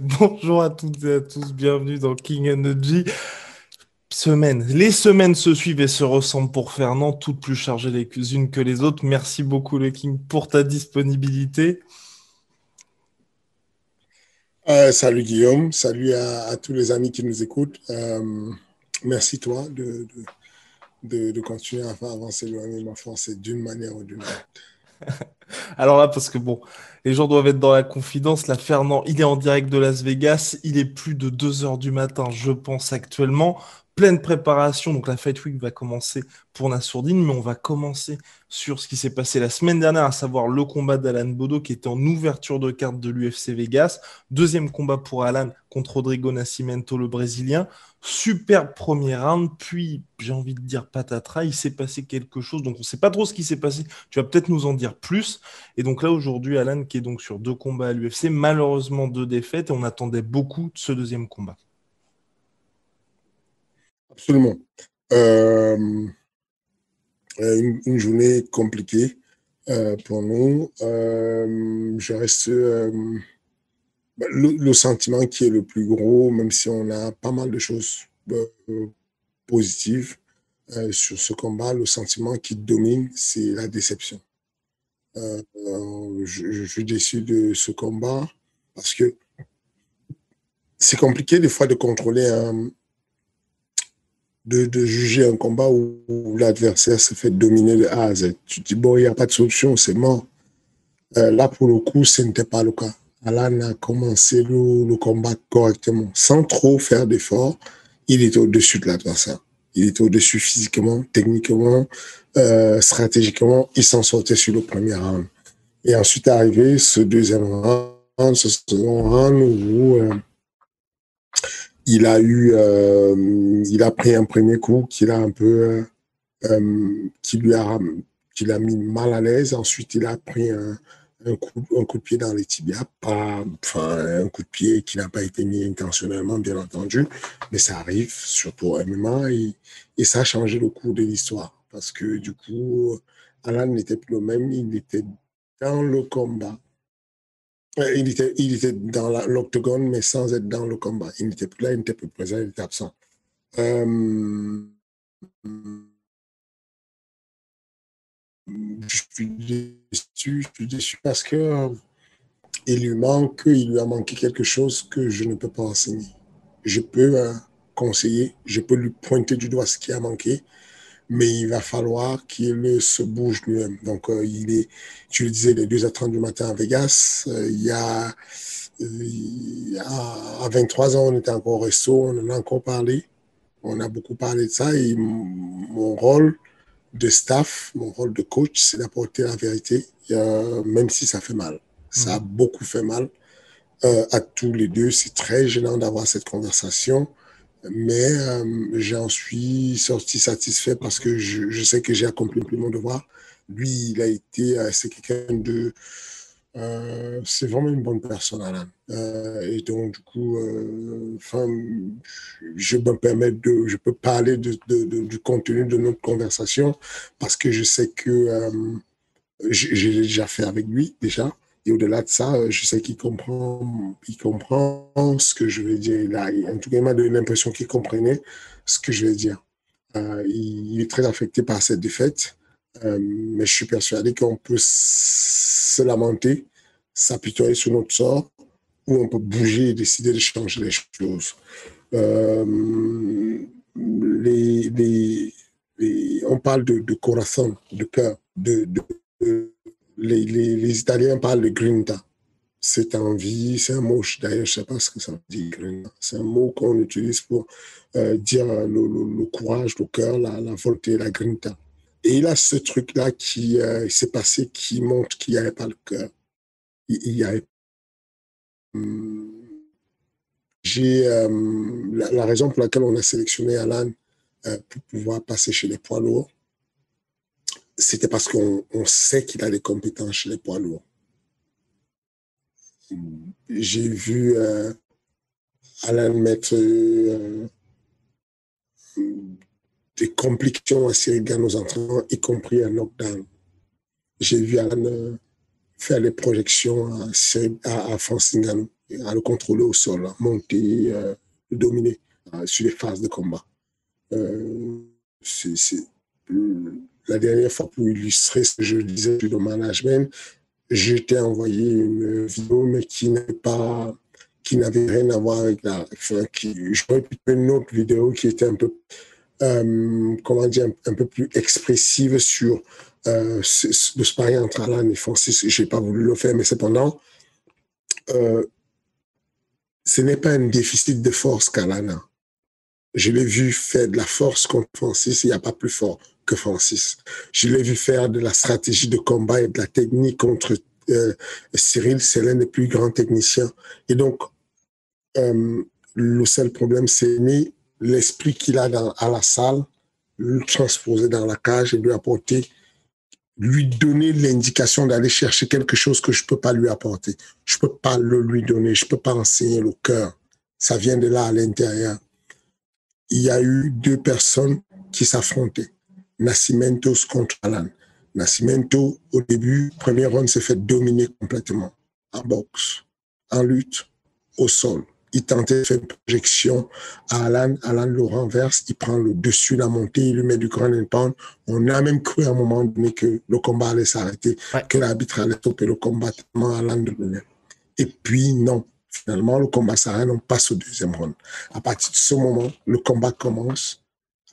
Bonjour à toutes et à tous, bienvenue dans King Energy. Les semaines se suivent et se ressemblent pour Fernand, toutes plus chargées les unes que les autres. Merci beaucoup le King pour ta disponibilité. Salut Guillaume, salut à tous les amis qui nous écoutent. Merci toi de continuer à faire avancer le MMA français d'une manière ou d'une autre. Alors là, parce que bon, les gens doivent être dans la confidence, là Fernand, il est en direct de Las Vegas, il est plus de 2 heures du matin, je pense actuellement. Pleine préparation, donc la Fight Week va commencer pour Nassourdine, mais on va commencer sur ce qui s'est passé la semaine dernière, à savoir le combat d'Alan Bodo qui était en ouverture de carte de l'UFC Vegas. Deuxième combat pour Alan contre Rodrigo Nascimento, le Brésilien. Superbe premier round, puis j'ai envie de dire patatras, il s'est passé quelque chose, donc on ne sait pas trop ce qui s'est passé. Tu vas peut-être nous en dire plus. Et donc là, aujourd'hui, Alan, qui est donc sur 2 combats à l'UFC, malheureusement 2 défaites, et on attendait beaucoup de ce deuxième combat. Absolument. Euh, une journée compliquée pour nous. Je reste le sentiment qui est le plus gros, même si on a pas mal de choses positives sur ce combat, le sentiment qui domine, c'est la déception. Je suis déçu de ce combat parce que c'est compliqué des fois de contrôler, de juger un combat où l'adversaire se fait dominer de A à Z. Tu te dis, bon, il n'y a pas de solution, c'est mort. Là, pour le coup, ce n'était pas le cas. Alan a commencé le combat correctement, sans trop faire d'efforts. Il était au-dessus de l'adversaire. Il était au-dessus physiquement, techniquement, stratégiquement. Il s'en sortait sur le premier round. Et ensuite est arrivé ce deuxième round, ce second round où il a pris un premier coup qui l'a un peu, qui lui a, qui l'a mis mal à l'aise. Ensuite, il a pris un coup de pied dans les tibias, pas, enfin, un coup de pied qui n'a pas été mis intentionnellement, bien entendu, mais ça arrive, surtout au MMA, et ça a changé le cours de l'histoire. Parce que du coup, Alan n'était plus le même, il était dans le combat. Il était dans l'octogone, mais sans être dans le combat. Il n'était plus là, il n'était plus présent, il était absent. Euh, je suis déçu parce que il lui a manqué quelque chose que je ne peux pas enseigner. Je peux conseiller, je peux lui pointer du doigt ce qui a manqué, mais il va falloir qu'il se bouge lui-même. Donc, tu le disais, les 2h30 du matin à Vegas, à 23 ans, on était encore au resto, on en a encore parlé. On a beaucoup parlé de ça et mon rôle de staff, mon rôle de coach, c'est d'apporter la vérité, même si ça fait mal. Ça a Mhm. beaucoup fait mal à tous les deux. C'est très gênant d'avoir cette conversation, mais j'en suis sorti satisfait parce que je sais que j'ai accompli mon devoir. Lui, c'est quelqu'un de c'est vraiment une bonne personne, Alan. Et donc, du coup, je peux parler du contenu de notre conversation parce que je sais que j'ai déjà fait avec lui, déjà. Et au-delà de ça, je sais il comprend ce que je veux dire. En tout cas, il m'a donné l'impression qu'il comprenait ce que je veux dire. Il est très affecté par cette défaite, mais je suis persuadé qu'on peut se lamenter, s'apitoyer sur notre sort, ou on peut bouger et décider de changer les choses. Euh, les, les, on parle de corazon, de cœur, les Italiens parlent de grinta. C'est envie, c'est un mot, d'ailleurs, je ne sais pas ce que ça veut dire, grinta. C'est un mot qu'on utilise pour dire le courage, le cœur, la volonté, la grinta. Et il a ce truc-là qui s'est passé, qui montre qu'il n'y avait pas le cœur. Il y avait la raison pour laquelle on a sélectionné Alan pour pouvoir passer chez les poids lourds, c'était parce qu'on sait qu'il a les compétences chez les poids lourds. J'ai vu Alan mettre des complications à Cyril Gane aux entraînements, y compris un knockdown. J'ai vu Alan faire les projections à Francis Ngannou. à le contrôler au sol, à monter, le dominer sur les phases de combat. C'est la dernière fois pour illustrer ce que je disais sur le management, je t'ai envoyé une vidéo, mais qui n'avait rien à voir avec j'aurais pu faire une autre vidéo qui était un peu, comment dire, un peu plus expressive sur le sparring entre Alan et Francis. J'ai pas voulu le faire, mais cependant, ce n'est pas un déficit de force qu'Alan a. Je l'ai vu faire de la force contre Francis, il n'y a pas plus fort que Francis. Je l'ai vu faire de la stratégie de combat et de la technique contre Cyril, c'est l'un des plus grands techniciens. Et donc, le seul problème, c'est l'esprit qu'il a à la salle, le transposer dans la cage et lui donner l'indication d'aller chercher quelque chose que je ne peux pas lui apporter. Je ne peux pas le lui donner, je ne peux pas enseigner le cœur. Ça vient de là à l'intérieur. Il y a eu 2 personnes qui s'affrontaient. Nascimentos contre Alan. Nascimento, au début, premier round, s'est fait dominer complètement. En boxe, en lutte, au sol. Il tentait de faire une projection à Alan. Alan le renverse, il prend le dessus, la montée, il lui met du ground and pound. On a même cru à un moment donné que le combat allait s'arrêter, que l'arbitre allait stopper le combat tellement Alan de lui-même. Et puis, non. Finalement, le combat s'arrête, on passe au deuxième round. À partir de ce moment, le combat commence.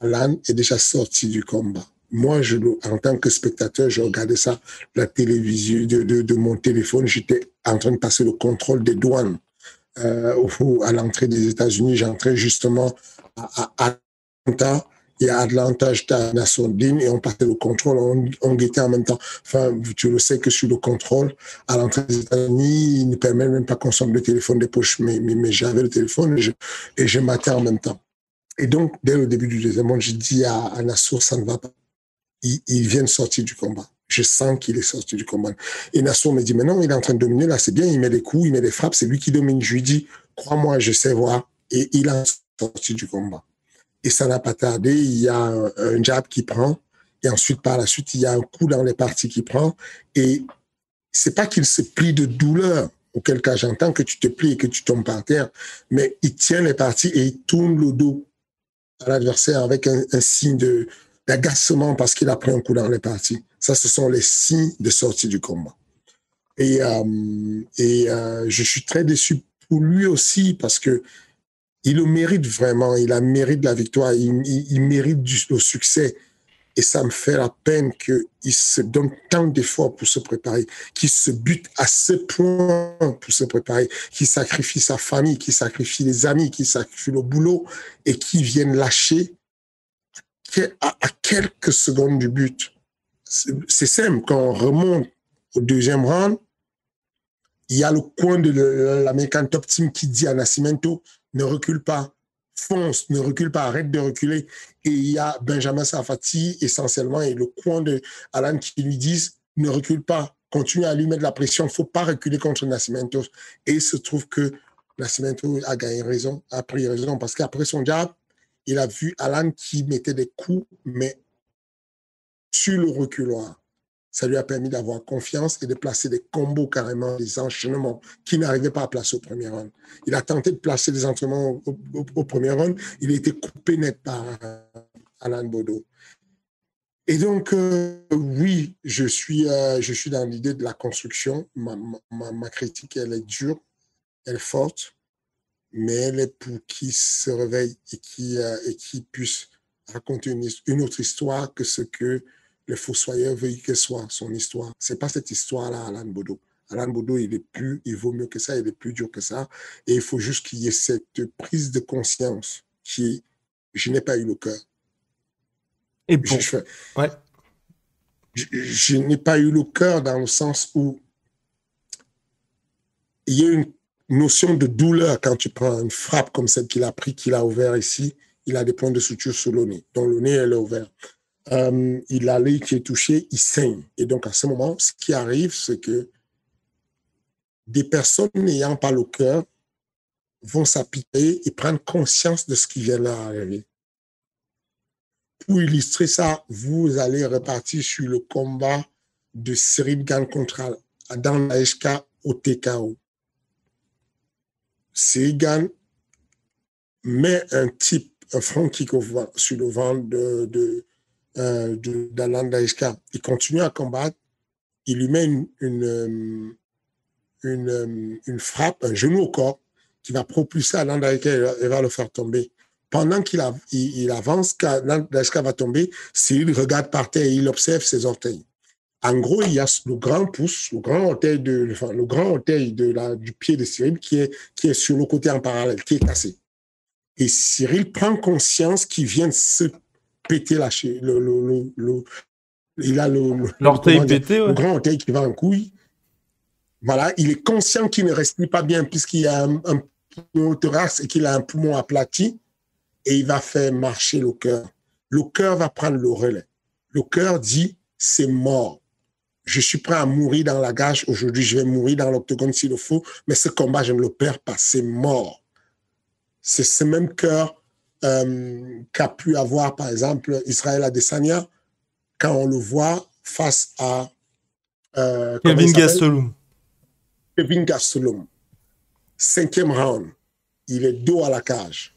Alan est déjà sorti du combat. Moi, en tant que spectateur, je regardais ça, la télévision, de mon téléphone. J'étais en train de passer le contrôle des douanes à l'entrée des États-Unis. J'entrais justement à Atlanta. Et à Atlanta, j'étais à Nassau-Din et on passait le contrôle, on guettait en même temps. Enfin, tu le sais que sur le contrôle, à l'entrée des États-Unis, il ne permet même pas qu'on sorte le téléphone des poches, mais j'avais le téléphone et je matais en même temps. Et donc, dès le début du deuxième round, j'ai dit à Nassau, ça ne va pas. Il vient de sortir du combat. Je sens qu'il est sorti du combat. Et Nassau me dit, mais non, il est en train de dominer, là, c'est bien, il met des coups, il met des frappes, c'est lui qui domine. Je lui dis, crois-moi, je sais voir. Et il a sorti du combat. Et ça n'a pas tardé, il y a un jab qui prend, et ensuite, par la suite, il y a un coup dans les parties qui prend, et c'est pas qu'il se plie de douleur, auquel cas j'entends que tu te plies et que tu tombes par terre, mais il tient les parties et il tourne le dos à l'adversaire avec un signe d'agacement parce qu'il a pris un coup dans les parties. Ça, ce sont les signes de sortie du combat. Et je suis très déçu pour lui aussi parce que il le mérite vraiment, il a mérite la victoire, il mérite le succès. Et ça me fait la peine qu'il se donne tant d'efforts pour se préparer, qu'il se bute à ce point pour se préparer, qu'il sacrifie sa famille, qu'il sacrifie les amis, qu'il sacrifie le boulot et qu'il vienne lâcher à quelques secondes du but. C'est simple, quand on remonte au deuxième round, il y a le coin de l'American Top Team qui dit à Nascimento, ne recule pas, fonce, ne recule pas, arrête de reculer. Et il y a Benjamin Safati essentiellement et le coin de Alan qui lui disent, ne recule pas, continue à lui mettre de la pression, il ne faut pas reculer contre Nascimento. Et il se trouve que Nascimento a gagné raison, a pris raison, parce qu'après son jab, il a vu Alan qui mettait des coups, mais sur le reculoir. Ça lui a permis d'avoir confiance et de placer des combos carrément, des enchaînements qu'il n'arrivait pas à placer au premier round. Il a tenté de placer des entraînements au premier round. Il a été coupé net par Alan Baudot. Et donc, oui, je suis dans l'idée de la construction. Ma critique, elle est dure, elle est forte, mais elle est pour qui se réveille et qui puisse raconter une autre histoire que ce que le fossoyeur veut qu'elle soit son histoire. C'est pas cette histoire-là, Alan Baudot. Alan Baudot, il vaut mieux que ça, il est plus dur que ça. Et il faut juste qu'il y ait cette prise de conscience je n'ai pas eu le cœur. Et bon, je n'ai pas eu le cœur dans le sens où il y a une notion de douleur quand tu prends une frappe comme celle qu'il a pris, qu'il a ouvert ici. Il a des points de suture sur le nez, dont le nez, elle est ouvert. Il a l'œil qui est touché, il saigne. Et donc, à ce moment, ce qui arrive, c'est que des personnes n'ayant pas le cœur vont s'apitoyer et prendre conscience de ce qui vient leur arriver. Pour illustrer ça, vous allez repartir sur le combat de Cyril Gane contre Adam Laeshka au TKO. Segan met un front kick sur le ventre d'Anand Daishka. Il continue à combattre. Il lui met une frappe, un genou au corps, qui va propulser Anand Daishka et va le faire tomber. Pendant qu'il avance, qu'Anand Daishka va tomber, Cyril regarde par terre et il observe ses orteils. En gros, il y a le grand pouce, le grand orteil du pied de Cyril qui est sur le côté en parallèle, qui est cassé. Et Cyril prend conscience qu'il vient de se péter il a L'orteil pété, le ouais. grand orteil qui va en couille. Voilà, il est conscient qu'il ne respire pas bien puisqu'il a un poumon thorax et qu'il a un poumon aplati et il va faire marcher le cœur. Le cœur va prendre le relais. Le cœur dit, c'est mort. Je suis prêt à mourir dans la cage. Aujourd'hui, je vais mourir dans l'octogone s'il le faut, mais ce combat, je ne le perds pas. C'est mort. C'est ce même cœur qu'a pu avoir, par exemple, Israël Adesanya quand on le voit face à Kelvin Gastelum. Kevin Gastelum. 5e round. Il est dos à la cage.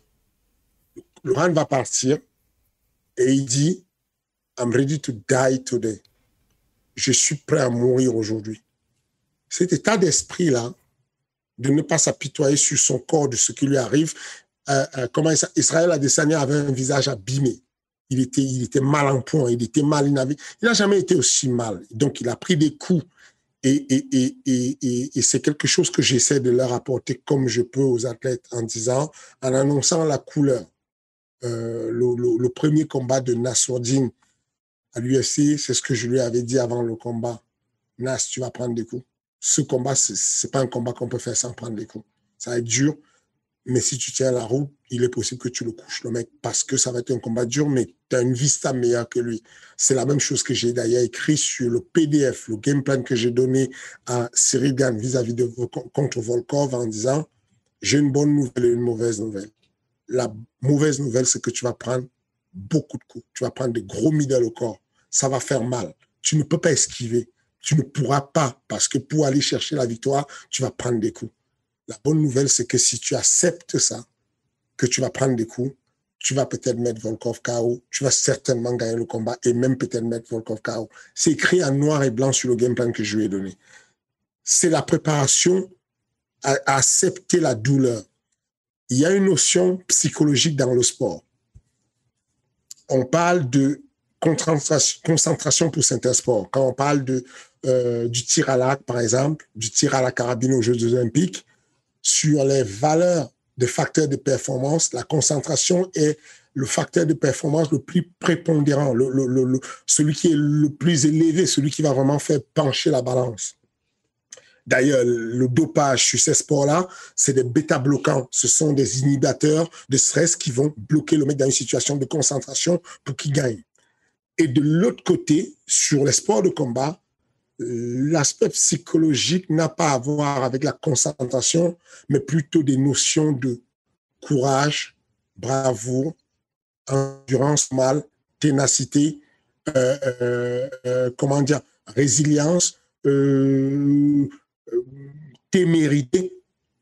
Le round va partir et il dit I'm ready to die today. Je suis prêt à mourir aujourd'hui. Cet état d'esprit-là, de ne pas s'apitoyer sur son corps, de ce qui lui arrive, comment Israël Adesanya avait un visage abîmé. Il était mal en point, il était mal, il n'a jamais été aussi mal. Donc, il a pris des coups. Et c'est quelque chose que j'essaie de leur apporter comme je peux aux athlètes en annonçant la couleur. Le premier combat de Nassourdine à l'UFC, c'est ce que je lui avais dit avant le combat. Nas, tu vas prendre des coups. Ce combat, c'est pas un combat qu'on peut faire sans prendre des coups. Ça va être dur, mais si tu tiens la route, il est possible que tu le couches, le mec, parce que ça va être un combat dur, mais tu as une vista meilleure que lui. C'est la même chose que j'ai d'ailleurs écrit sur le PDF, le game plan que j'ai donné à Cyril Gane vis-à-vis de contre Volkov en disant j'ai une bonne nouvelle et une mauvaise nouvelle. La mauvaise nouvelle, c'est que tu vas prendre beaucoup de coups. Tu vas prendre des gros middle au corps. Ça va faire mal. Tu ne peux pas esquiver. Tu ne pourras pas, parce que pour aller chercher la victoire, tu vas prendre des coups. La bonne nouvelle, c'est que si tu acceptes ça, que tu vas prendre des coups, tu vas peut-être mettre Volkov KO, tu vas certainement gagner le combat et même peut-être mettre Volkov KO. C'est écrit en noir et blanc sur le game plan que je lui ai donné. C'est la préparation à accepter la douleur. Il y a une notion psychologique dans le sport. On parle de concentration pour certains sports. Quand on parle du tir à l'arc, par exemple, du tir à la carabine aux Jeux olympiques, sur les valeurs des facteurs de performance, la concentration est le facteur de performance le plus prépondérant, celui qui est le plus élevé, celui qui va vraiment faire pencher la balance. D'ailleurs, le dopage sur ces sports-là, c'est des bêta-bloquants. Ce sont des inhibiteurs de stress qui vont bloquer le mec dans une situation de concentration pour qu'il gagne. Et de l'autre côté, sur les sports de combat, l'aspect psychologique n'a pas à voir avec la concentration, mais plutôt des notions de courage, bravoure, endurance morale, ténacité, résilience, témérité,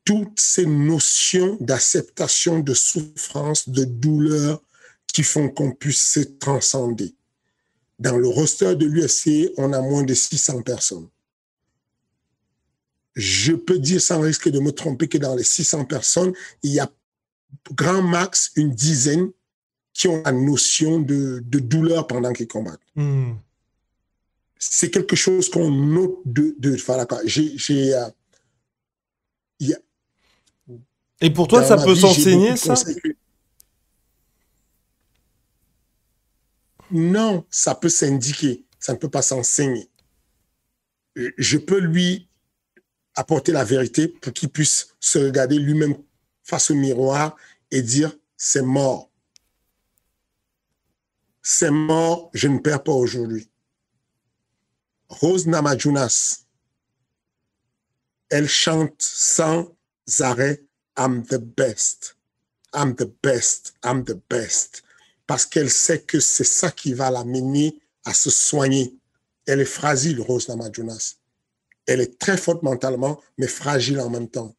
toutes ces notions d'acceptation, de souffrance, de douleur qui font qu'on puisse se transcender. Dans le roster de l'UFC, on a moins de 600 personnes. Je peux dire sans risque de me tromper que dans les 600 personnes, il y a grand max une dizaine qui ont la notion de douleur pendant qu'ils combattent. Mm. C'est quelque chose qu'on note Et pour toi, ça peut s'enseigner, ça? Non, ça peut s'indiquer. Ça ne peut pas s'enseigner. Je peux lui apporter la vérité pour qu'il puisse se regarder lui-même face au miroir et dire « c'est mort. C'est mort, je ne perds pas aujourd'hui. » Rose Namajunas, elle chante sans arrêt « I'm the best, I'm the best, I'm the best » parce qu'elle sait que c'est ça qui va l'amener à se soigner. Elle est fragile, Rose Namajunas. Elle est très forte mentalement, mais fragile en même temps.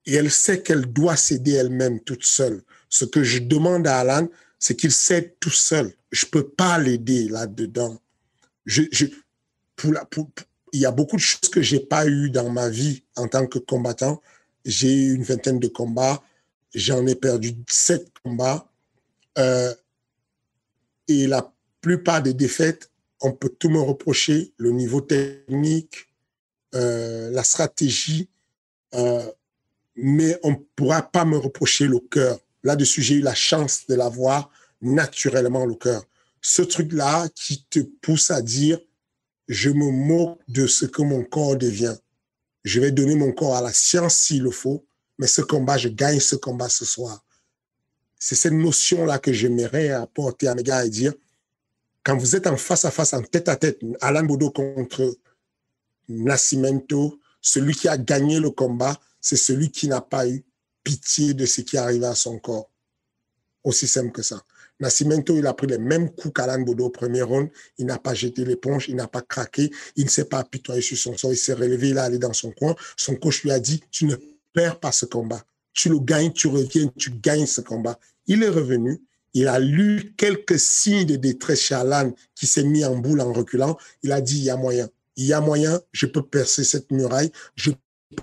et elle sait qu'elle doit s'aider elle-même toute seule. Ce que je demande à Alan, c'est qu'il s'aide tout seul. Je ne peux pas l'aider là-dedans. Il y a beaucoup de choses que je n'ai pas eues dans ma vie en tant que combattant. J'ai eu une vingtaine de combats. J'en ai perdu 7 combats. Et la plupart des défaites, on peut tout me reprocher, le niveau technique, la stratégie, mais on ne pourra pas me reprocher le cœur. Là-dessus, j'ai eu la chance de l'avoir naturellement, le cœur. Ce truc-là qui te pousse à dire, je me moque de ce que mon corps devient. Je vais donner mon corps à la science s'il le faut, mais ce combat, je gagne ce combat ce soir. C'est cette notion-là que j'aimerais apporter à mes gars et dire, quand vous êtes en face à face, en tête à tête, Alan Baudot contre Nascimento, celui qui a gagné le combat, c'est celui qui n'a pas eu pitié de ce qui arrive à son corps. Aussi simple que ça. Nascimento, il a pris les mêmes coups qu'Alan Baudot au premier round. Il n'a pas jeté l'éponge, il n'a pas craqué, il ne s'est pas apitoyé sur son sort, il s'est relevé, il est allé dans son coin. Son coach lui a dit, tu ne perds pas ce combat. Tu le gagnes, tu reviens, tu gagnes ce combat. Il est revenu, il a lu quelques signes de détresse chez Alan qui s'est mis en boule en reculant. Il a dit, il y a moyen, je peux percer cette muraille, je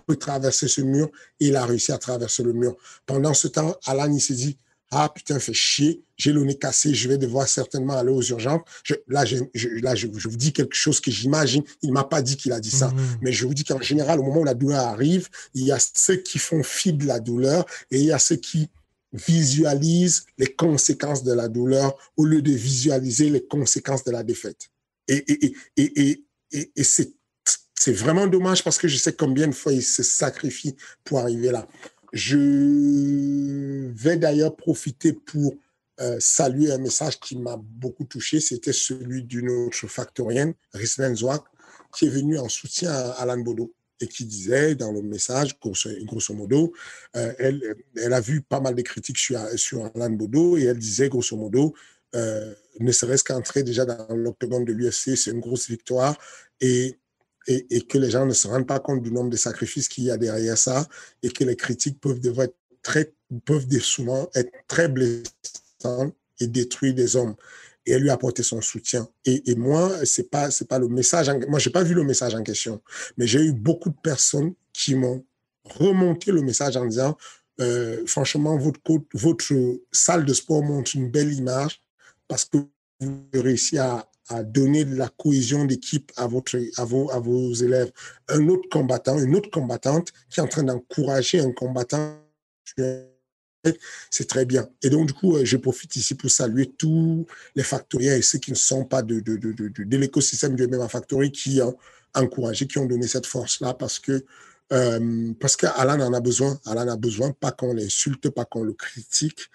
peux traverser ce mur. Et il a réussi à traverser le mur. Pendant ce temps, Alan, il s'est dit, ah putain, fait chier, j'ai le nez cassé, je vais devoir certainement aller aux urgences. Je vous dis quelque chose que j'imagine, il ne m'a pas dit qu'il a dit ça, mais je vous dis qu'en général, au moment où la douleur arrive, il y a ceux qui font fi de la douleur et il y a ceux qui visualisent les conséquences de la douleur au lieu de visualiser les conséquences de la défaite. Et c'est vraiment dommage parce que je sais combien de fois ils se sacrifient pour arriver là. Je vais d'ailleurs profiter pour saluer un message qui m'a beaucoup touché. C'était celui d'une autre factorienne, Rislen Zouak, qui est venue en soutien à Alan Baudot et qui disait dans le message, grosso modo, elle a vu pas mal de critiques sur Alan Baudot et elle disait, grosso modo, ne serait-ce qu'entrer déjà dans l'octogone de l'UFC, c'est une grosse victoire et que les gens ne se rendent pas compte du nombre de sacrifices qu'il y a derrière ça et que les critiques peuvent souvent être très blessantes et détruire des hommes. Et elle lui a apporté son soutien. Et moi, c'est pas le message. Moi, j'ai pas vu le message en question, mais j'ai eu beaucoup de personnes qui m'ont remonté le message en disant, franchement, votre salle de sport montre une belle image parce que vous réussissez à donner de la cohésion d'équipe à vos élèves. Un autre combattant, une autre combattante qui est en train d'encourager un combattant, c'est très bien. Et donc, du coup, je profite ici pour saluer tous les factoriens et ceux qui ne sont pas de l'écosystème du MMA Factory qui ont encouragé, qui ont donné cette force-là parce qu'Alan en a besoin. Alan a besoin, pas qu'on l'insulte, pas qu'on le critique,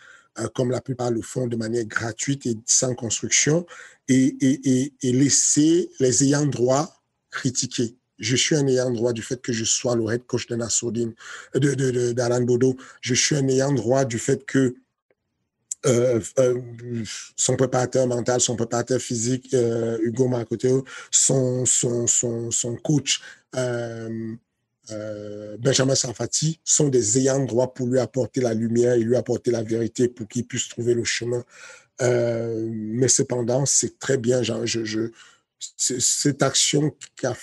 comme la plupart le font de manière gratuite et sans construction, et laisser les ayants droit critiquer. Je suis un ayant droit du fait que je sois le head coach de Nassourdine, d'Alan Baudot. Je suis un ayant droit du fait que son préparateur mental, son préparateur physique, Hugo Marcotteo, son coach, Benjamin Sarfati, sont des ayants droit pour lui apporter la lumière et lui apporter la vérité pour qu'il puisse trouver le chemin. Mais cependant, c'est très bien. Cette action qui a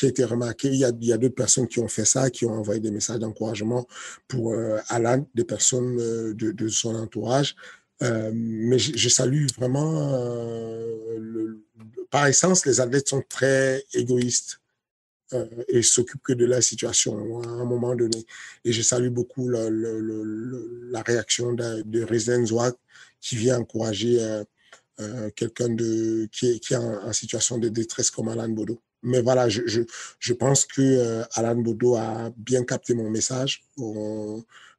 été remarquée, il y a d'autres personnes qui ont fait ça, qui ont envoyé des messages d'encouragement pour Alan, des personnes de son entourage. Mais je salue vraiment, par essence, les athlètes sont très égoïstes et s'occupent que de la situation à un moment donné. Et je salue beaucoup la réaction de Rislen Zouak qui vient encourager quelqu'un qui est en situation de détresse comme Alan Baudot. Mais voilà, je pense que Alan Baudot a bien capté mon message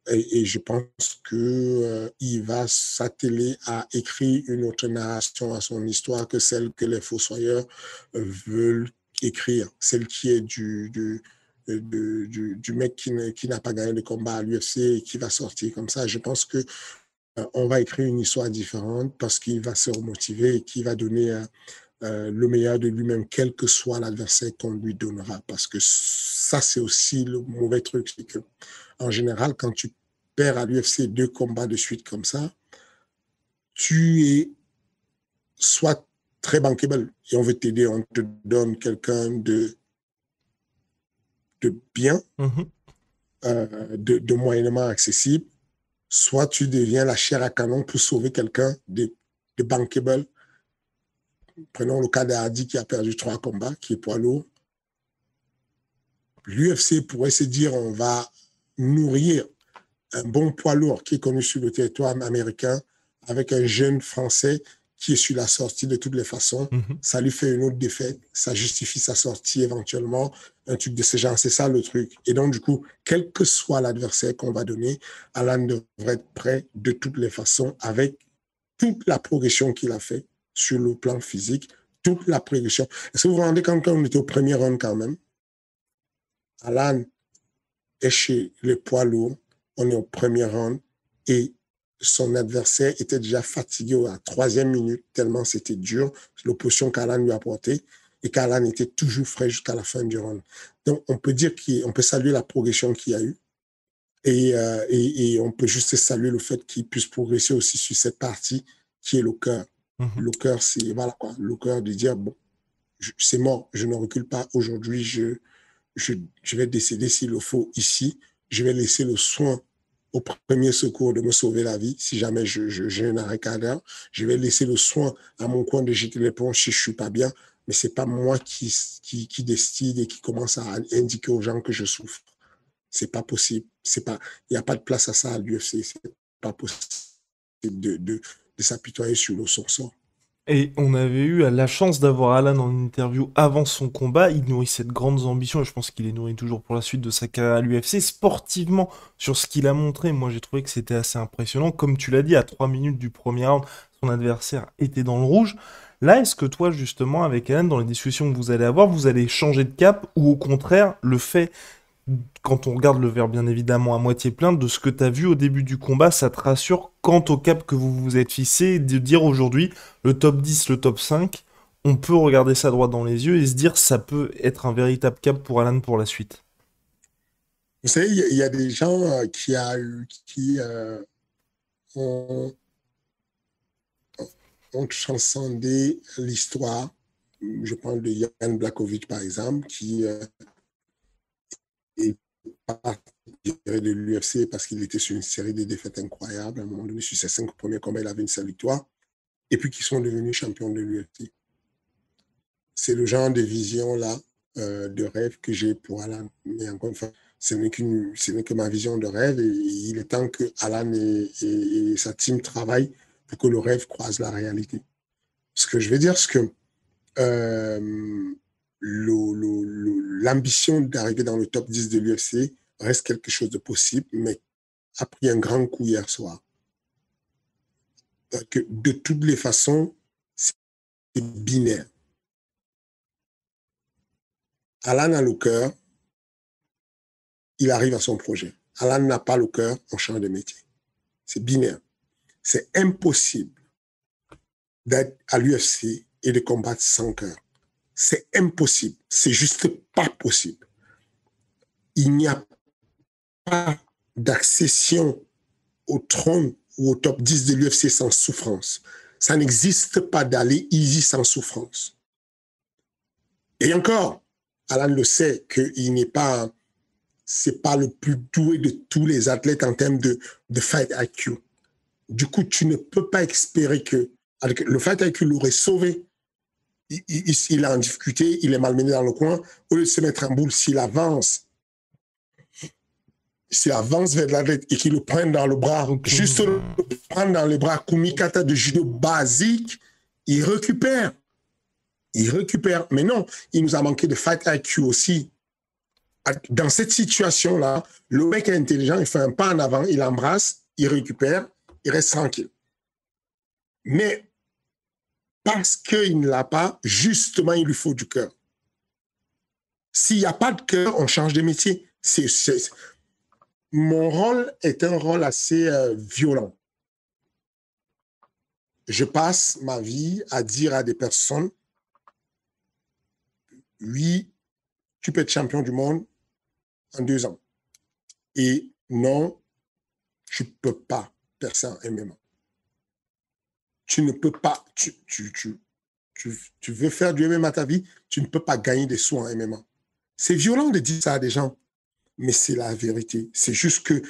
et je pense qu'il va s'atteler à écrire une autre narration à son histoire que celle que les fossoyeurs veulent écrire, celle qui est du mec qui n'a pas gagné de combat à l'UFC et qui va sortir comme ça. Je pense que on va écrire une histoire différente parce qu'il va se remotiver et qu'il va donner le meilleur de lui-même, quel que soit l'adversaire qu'on lui donnera. Parce que ça, c'est aussi le mauvais truc, c'est que en général, quand tu perds à l'UFC 2 combats de suite comme ça, tu es soit très bankable et on veut t'aider, on te donne quelqu'un de bien, de moyennement accessible, soit tu deviens la chair à canon pour sauver quelqu'un de bankable. Prenons le cas d'Hardy qui a perdu 3 combats, qui est poids lourd. L'UFC pourrait se dire on va nourrir un bon poids lourd qui est connu sur le territoire américain avec un jeune Français qui est sur la sortie de toutes les façons. Ça lui fait une autre défaite, ça justifie sa sortie éventuellement, un truc de ce genre. C'est ça le truc. Et donc, du coup, quel que soit l'adversaire qu'on va donner, Alan devrait être prêt de toutes les façons avec toute la progression qu'il a fait sur le plan physique, toute la progression. Est-ce que vous vous rendez compte qu'on était au premier round quand même? Alan est chez les poids lourds, on est au premier round et son adversaire était déjà fatigué à la 3e minute, tellement c'était dur, l'opposition qu'Alan lui a apportée, et qu'Alan était toujours frais jusqu'à la fin du round. Donc, on peut dire qu'on peut saluer la progression qu'il y a eu, et on peut juste saluer le fait qu'il puisse progresser aussi sur cette partie qui est le cœur. Le cœur, c'est, voilà quoi, le cœur de dire, bon, c'est mort, je ne recule pas, aujourd'hui, je vais décéder s'il le faut ici, je vais laisser le soin au premier secours de me sauver la vie si jamais j'ai un arrêt cardiaque. Je vais laisser le soin à mon coin de jeter l'éponge si je ne suis pas bien, mais ce n'est pas moi qui décide et qui commence à indiquer aux gens que je souffre. Ce n'est pas possible. Il n'y a pas de place à ça à l'UFC. Ce n'est pas possible de s'apitoyer sur son sort. Et on avait eu la chance d'avoir Alan en interview avant son combat. Il nourrissait de grandes ambitions et je pense qu'il les nourrit toujours pour la suite de sa carrière à l'UFC. Sportivement, sur ce qu'il a montré, moi j'ai trouvé que c'était assez impressionnant. Comme tu l'as dit, à 3 minutes du premier round, son adversaire était dans le rouge. Là, est-ce que toi, justement, avec Alan, dans les discussions que vous allez avoir, vous allez changer de cap ou au contraire, le fait quand on regarde le verre bien évidemment à moitié plein, de ce que tu as vu au début du combat, ça te rassure quant au cap que vous vous êtes fixé, de dire aujourd'hui, le top 10, le top 5, on peut regarder ça droit dans les yeux et se dire ça peut être un véritable cap pour Alan pour la suite. Vous savez, il y a des gens qui ont, ont transcendé l'histoire. Je parle de Jan Blachowicz, par exemple, qui est parti de l'UFC parce qu'il était sur une série de défaites incroyables. À un moment donné, sur ses 5 premiers combats, il avait une seule victoire. Et puis qui sont devenus champions de l'UFC. C'est le genre de vision-là, de rêve que j'ai pour Alan. Mais encore une fois, ce n'est que ma vision de rêve. Et il est temps que Alan et sa team travaillent pour que le rêve croise la réalité. Ce que je veux dire, c'est que l'ambition d'arriver dans le top 10 de l'UFC reste quelque chose de possible, mais a pris un grand coup hier soir. Que de toutes les façons, c'est binaire. Alan a le cœur, il arrive à son projet. Alan n'a pas le cœur, on change de métier. C'est binaire. C'est impossible d'être à l'UFC et de combattre sans cœur. C'est impossible. C'est juste pas possible. Il n'y a pas d'accession au trône ou au top 10 de l'UFC sans souffrance. Ça n'existe pas d'aller easy sans souffrance. Et encore, Alan le sait qu'il n'est pas, c'est pas le plus doué de tous les athlètes en termes de fight IQ. Du coup, tu ne peux pas espérer que avec le fight IQ l'aurait sauvé. Il est en difficulté, il est malmené dans le coin. Au lieu de se mettre en boule, s'il avance vers l'athlète et qu'il le prenne dans le bras, juste le prendre dans les bras, kumikata de judo basique, il récupère. Mais non, il nous a manqué de fight IQ aussi. Dans cette situation-là, le mec est intelligent, il fait un pas en avant, il embrasse, il récupère, il reste tranquille. Mais parce qu'il ne l'a pas, justement, il lui faut du cœur. S'il n'y a pas de cœur, on change de métier. Mon rôle est un rôle assez violent. Je passe ma vie à dire à des personnes oui, tu peux être champion du monde en 2 ans. Et non, tu ne peux pas percer en MMA. Tu ne peux pas, tu veux faire du MMA ta vie, tu ne peux pas gagner des sous en MMA. C'est violent de dire ça à des gens, mais c'est la vérité. C'est juste que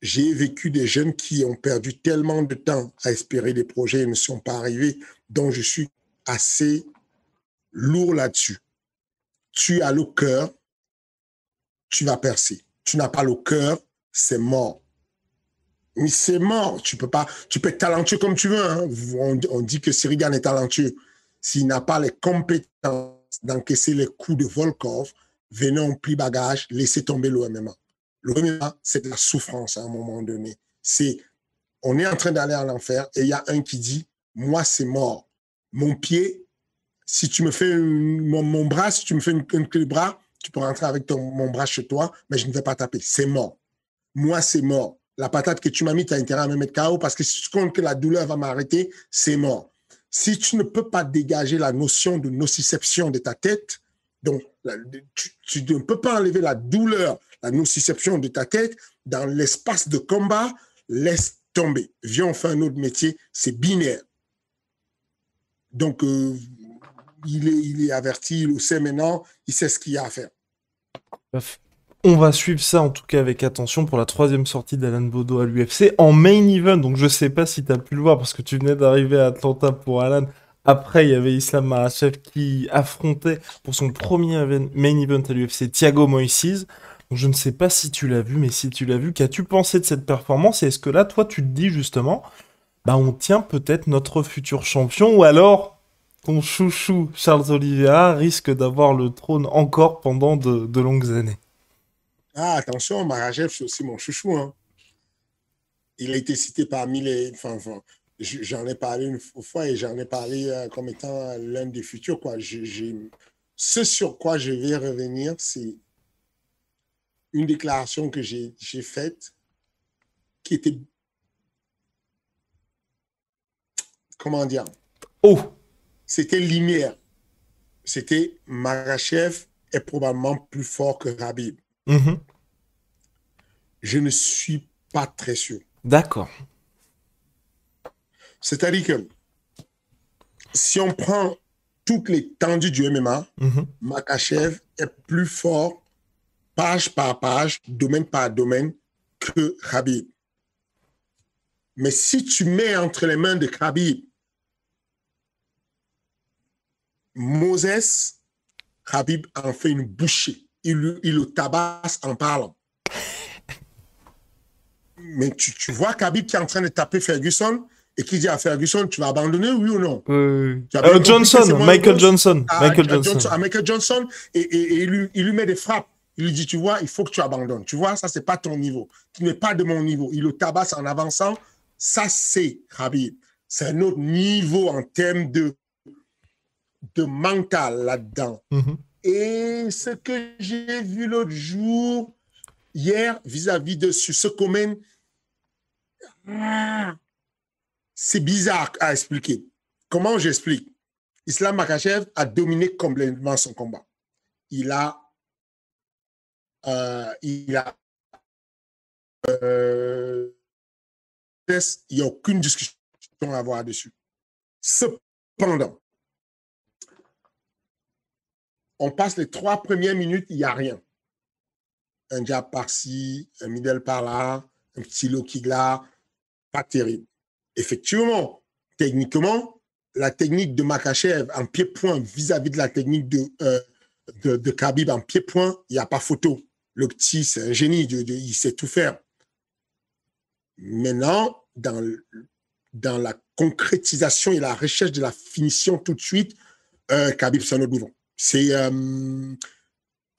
j'ai vécu des jeunes qui ont perdu tellement de temps à espérer des projets et ne sont pas arrivés, donc je suis assez lourd là-dessus. Tu as le cœur, tu vas percer. Tu n'as pas le cœur, c'est mort. Mais c'est mort. Tu peux être talentueux comme tu veux. Hein. On dit que Sirigan est talentueux. S'il n'a pas les compétences d'encaisser les coups de Volkov, venez, on plie bagage, laissez tomber le MMA. Le MMA, c'est de la souffrance à un moment donné. On est en train d'aller en enfer et il y a un qui dit, moi, c'est mort. Mon pied, si tu me fais mon bras, si tu me fais une clé de bras, tu peux rentrer avec mon bras chez toi, mais je ne vais pas taper. C'est mort. Moi, c'est mort. La patate que tu m'as mis, tu as intérêt à me mettre KO parce que si tu comptes que la douleur va m'arrêter, c'est mort. Si tu ne peux pas dégager la notion de nociception de ta tête, donc tu ne peux pas enlever la douleur, la nociception de ta tête dans l'espace de combat, laisse tomber. Viens, on fait un autre métier, c'est binaire. Donc, il est averti, il le sait maintenant, il sait ce qu'il y a à faire. On va suivre ça en tout cas avec attention pour la 3e sortie d'Alan Baudot à l'UFC en main event. Donc je sais pas si tu as pu le voir parce que tu venais d'arriver à Atlanta pour Alan. Après, il y avait Islam Makhachev qui affrontait pour son premier main event à l'UFC Thiago Moises. Donc je ne sais pas si tu l'as vu, mais si tu l'as vu, qu'as-tu pensé de cette performance? Et est-ce que là, toi, tu te dis justement, bah on tient peut-être notre futur champion ou alors ton chouchou Charles Oliveira risque d'avoir le trône encore pendant de longues années? Ah, attention, Makhachev, c'est aussi mon chouchou. Hein. Il a été cité parmi les... j'en ai parlé une fois et j'en ai parlé comme étant l'un des futurs. Quoi. Ce sur quoi je vais revenir, c'est une déclaration que j'ai faite qui était... Comment dire? Oh! C'était linéaire. C'était Makhachev est probablement plus fort que Khabib. Mm-hmm. Je ne suis pas très sûr. D'accord. C'est-à-dire que si on prend toutes les tendues du MMA, Makhachev est plus fort page par page, domaine par domaine que Khabib. Mais si tu mets entre les mains de Khabib Moses, Khabib en fait une bouchée. Il le tabasse en parlant. Mais tu vois Khabib qui est en train de taper Ferguson et qui dit à Ferguson, tu vas abandonner, oui ou non? Johnson, Michael Johnson. Michael Johnson, et il lui met des frappes. Il lui dit, tu vois, il faut que tu abandonnes. Tu vois, ça, c'est pas ton niveau. Tu n'es pas de mon niveau. Il le tabasse en avançant. Ça, c'est Khabib. C'est un autre niveau en termes de mental là-dedans. Et ce que j'ai vu l'autre jour, hier, vis-à-vis de ce Komen, c'est bizarre à expliquer. Comment j'explique? Islam Makhachev a dominé complètement son combat. Il n'y a aucune discussion à avoir dessus. Cependant, on passe les 3 premières minutes, il n'y a rien. Un jab par-ci, un middle par-là, un petit low kick là, pas terrible. Effectivement, techniquement, la technique de Makhachev en pied-point vis-à-vis de la technique de Khabib en pied-point, il n'y a pas photo. Le petit, c'est un génie, il sait tout faire. Maintenant, dans la concrétisation et la recherche de la finition tout de suite, Khabib, c'est un autre niveau.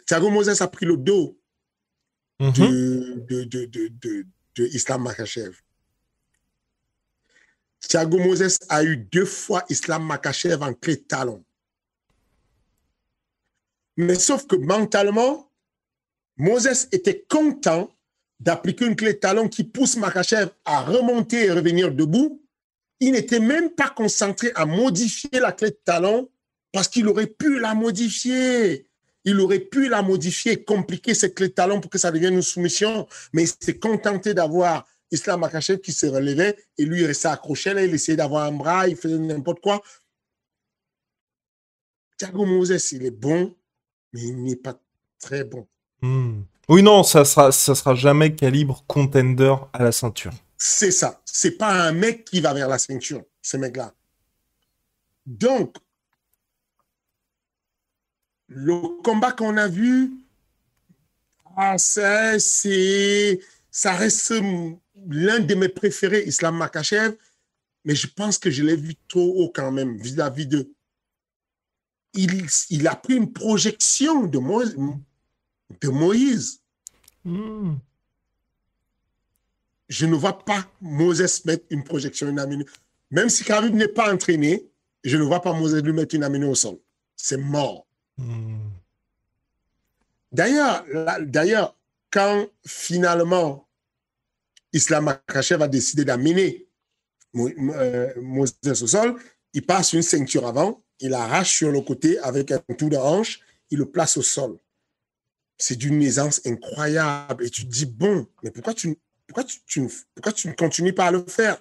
Thiago Moses a pris le dos de Islam Makhachev. Thiago Moses a eu 2 fois Islam Makhachev en clé de talon. Mais sauf que mentalement, Moses était content d'appliquer une clé de talon qui pousse Makhachev à remonter et revenir debout. Il n'était même pas concentré à modifier la clé de talon parce qu'il aurait pu la modifier. Il aurait pu la modifier, compliquer ses clés de talon pour que ça devienne une soumission, mais il s'est contenté d'avoir Islam Makhachev qui se relevait et lui il restait accroché, là, il essayait d'avoir un bras, il faisait n'importe quoi. Thiago Moses, il est bon, mais il n'est pas très bon. Oui, non, ça sera jamais calibre contender à la ceinture. C'est ça. C'est pas un mec qui va vers la ceinture, ce mec-là. Donc, le combat qu'on a vu, ça reste l'un de mes préférés, Islam Makhachev, mais je pense que je l'ai vu trop haut quand même vis-à-vis de. Il a pris une projection de Moïse. Je ne vois pas Moses mettre une projection, une amenée. Même si Khabib n'est pas entraîné, je ne vois pas Moses lui mettre une amenée au sol. C'est mort. D'ailleurs, quand finalement Islam Makhachev a décidé d'amener Moses au sol, il passe une ceinture avant, il arrache sur le côté avec un tour de hanche, il le place au sol. C'est d'une aisance incroyable. Et tu te dis, bon, mais pourquoi tu ne continues pas à le faire?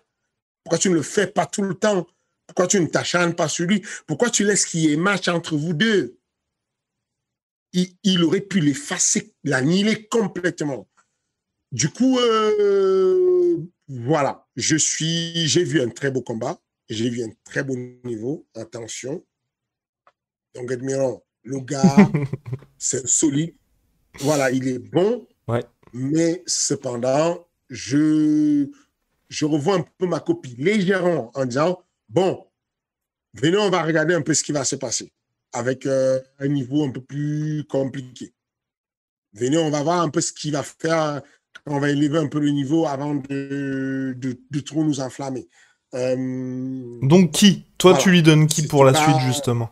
Pourquoi tu ne le fais pas tout le temps? Pourquoi tu ne t'acharnes pas sur lui? Pourquoi tu laisses qu'il y ait match entre vous deux? Il aurait pu l'effacer, l'annihiler complètement. Du coup, voilà, j'ai vu un très beau combat, j'ai vu un très beau niveau, attention. Donc, admirons, le gars, c'est solide. Voilà, il est bon, ouais. Mais cependant, je revois un peu ma copie légèrement en disant, bon, venez, on va regarder un peu ce qui va se passer avec un niveau un peu plus compliqué. Venez, on va voir un peu ce qu'il va faire, on va élever un peu le niveau avant de trop nous enflammer. Donc qui? Toi, voilà. Tu lui donnes qui pour la suite, justement?